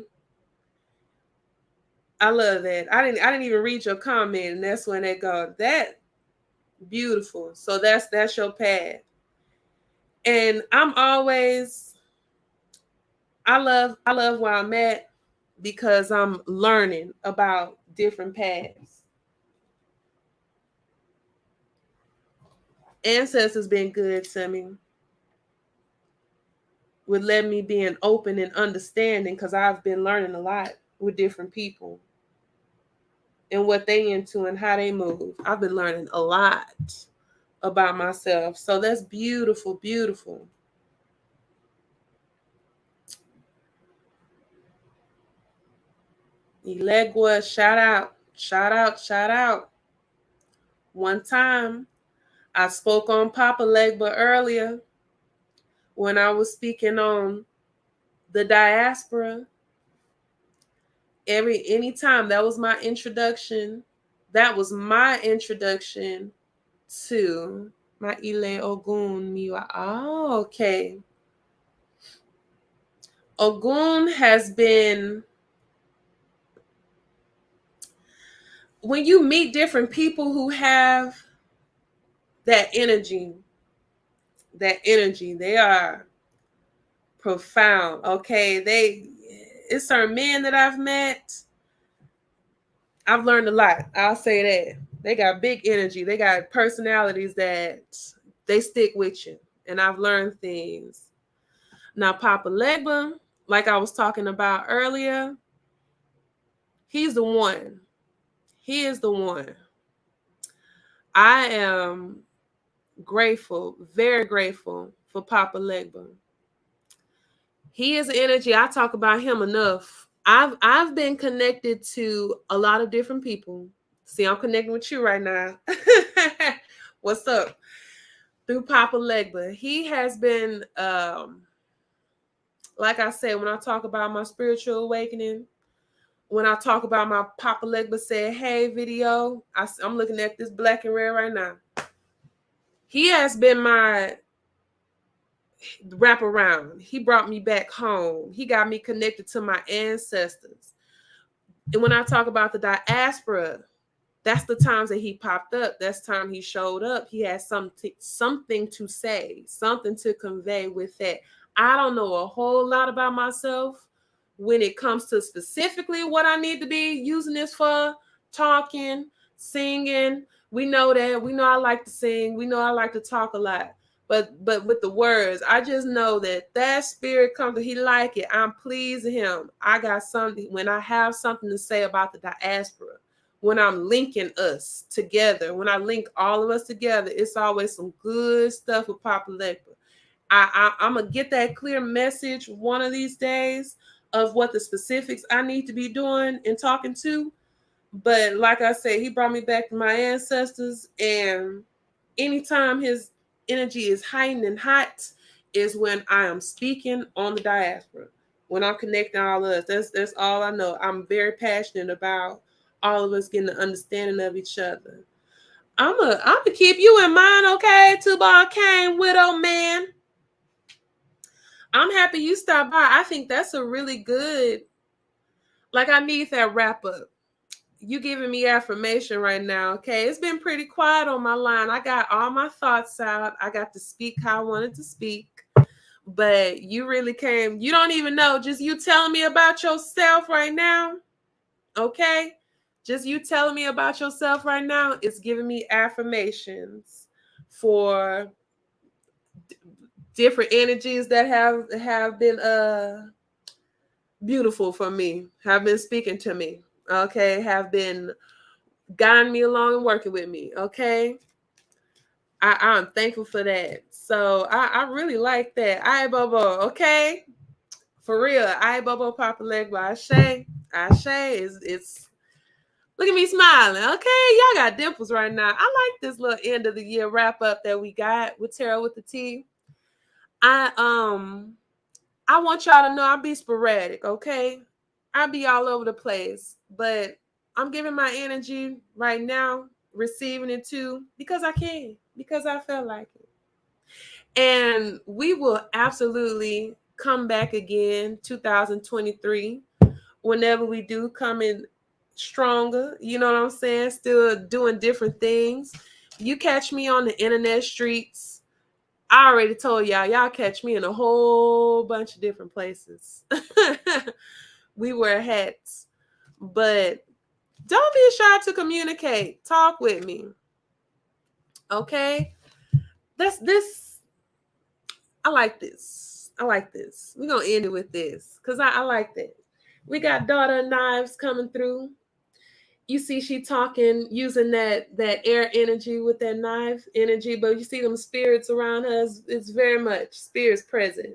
Speaker 1: I love that. I didn't even read your comment, and that's when they go. That beautiful. So that's your path. And I love where I'm at, because I'm learning about different paths. Ancestors been good to me with letting me be an open and understanding, because I've been learning a lot with different people and what they into and how they move. I've been learning a lot about myself. So that's beautiful, beautiful. Elegua, shout out, shout out, shout out. One time I spoke on Papa Legba earlier when I was speaking on the diaspora. Anytime that was my introduction. That was my introduction to my Ile Ogun Miwa. Oh, okay. Ogun has been, when you meet different people who have that energy, they are profound. Okay. It's certain men that I've met. I've learned a lot. I'll say that. They got big energy. They got personalities that they stick with you. And I've learned things. Now, Papa Legba, like I was talking about earlier, he's the one. He is the one. I am grateful, very grateful for Papa Legba. He is energy. I talk about him enough. I've been connected to a lot of different people. See, I'm connecting with you right now. What's up? Through Papa Legba. He has been, like I said, when I talk about my spiritual awakening, when I talk about my Papa Legba said, hey, video, I'm looking at this black and red right now. He has been my wraparound. He brought me back home. He got me connected to my ancestors. And when I talk about the diaspora, that's the times that he popped up. That's time he showed up. He had something to say, something to convey with that. I don't know a whole lot about myself, when it comes to specifically what I need to be using this for, talking, singing. We know that. We know I like to sing. We know I like to talk a lot. But with the words, I just know that spirit comes. He like it. I'm pleasing him. I got something. When I have something to say about the diaspora, when I'm linking us together, when I link all of us together, it's always some good stuff with Papa Legba. I'm gonna get that clear message one of these days of what the specifics I need to be doing and talking to. But like I said, he brought me back to my ancestors, and anytime his energy is heightened and hot is when I am speaking on the diaspora, when I'm connecting all of us. That's all I know. I'm very passionate about all of us getting an understanding of each other. I'm gonna keep you in mind, okay? Two-ball cane, widow man. I'm happy you stopped by. I think that's a really good, like, I need that wrap up. You giving me affirmation right now, okay? It's been pretty quiet on my line. I got all my thoughts out. I got to speak how I wanted to speak. But you really came, you don't even know, just you telling me about yourself right now, okay? Just you telling me about yourself right now, it's giving me affirmations for different energies that have been beautiful for me, have been speaking to me, okay, have been guiding me along and working with me, okay. I'm thankful for that. So I really like that. I Bobo, okay, for real. I Bobo Papa Legba. Ashe is it's. Look at me smiling. Okay, y'all got dimples right now. I like this little end of the year wrap up that we got with Tarot with the T. I want y'all to know I'll be sporadic, okay? I'll be all over the place, but I'm giving my energy right now, receiving it too, because I can, because I felt like it. And we will absolutely come back again 2023 whenever we do come in stronger, you know what I'm saying? Still doing different things. You catch me on the internet streets. I already told y'all catch me in a whole bunch of different places. We wear hats. But don't be shy to communicate. Talk with me. Okay? This. I like this. I like this. We're going to end it with this because I like that. We got Daughter of Knives coming through. You see she talking, using that air energy with that knife energy, but you see them spirits around her. It's very much spirits present.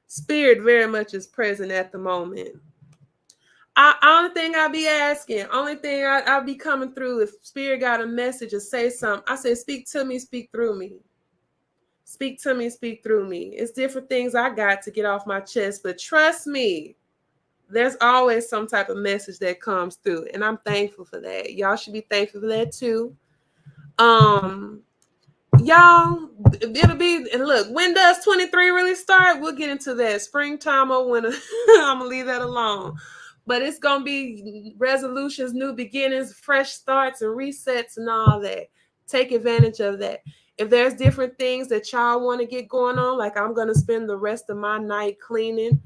Speaker 1: Spirit very much is present at the moment. Only thing I be asking, only thing I'll be coming through, if spirit got a message or say something, I say, speak to me, speak through me. Speak to me, speak through me. It's different things I got to get off my chest, but trust me, there's always some type of message that comes through, and I'm thankful for that. Y'all should be thankful for that too. Y'all, it'll be, and look, when does 23 really start? We'll get into that. Springtime or winter. I'm gonna leave that alone. But it's gonna be resolutions, new beginnings, fresh starts, and resets, and all that. Take advantage of that. If there's different things that y'all want to get going on, like I'm gonna spend the rest of my night cleaning,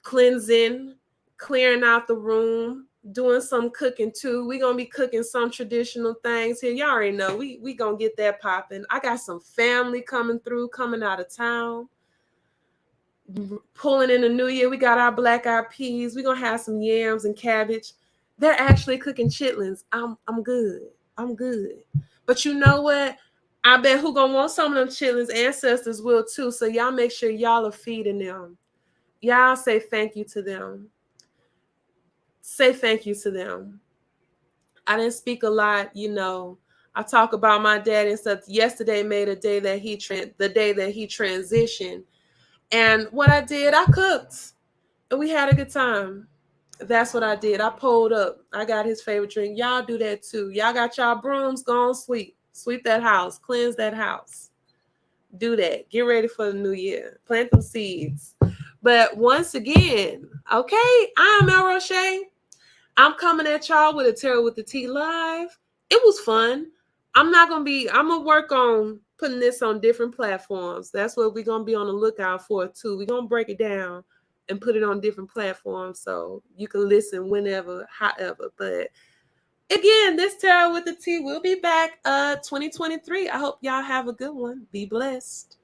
Speaker 1: cleansing, clearing out the room, doing some cooking too. We're gonna be cooking some traditional things here. Y'all already know we gonna get that popping. I got some family coming through, coming out of town, pulling in the new year. We got our black eyed peas. We're gonna have some yams and cabbage. They're actually cooking chitlins. I'm good. I'm good. But you know what? I bet who gonna want some of them chitlins, ancestors will too. So y'all make sure y'all are feeding them. Y'all say thank you to them. Say thank you to them. I didn't speak a lot, you know. I talk about my dad and stuff. Yesterday made a day that the day that he transitioned. And what I did, I cooked. And we had a good time. That's what I did. I pulled up. I got his favorite drink. Y'all do that too. Y'all got y'all brooms, go on sweep. Sweep that house. Cleanse that house. Do that. Get ready for the new year. Plant them seeds. But once again, okay, I'm El Roche. I'm coming at y'all with a Tarot with the T live. It was fun. I'm going to work on putting this on different platforms. That's what we're going to be on the lookout for too. We're going to break it down and put it on different platforms so you can listen whenever, however. But again, this Tarot with the T will be back 2023. I hope y'all have a good one. Be blessed.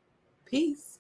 Speaker 1: Peace.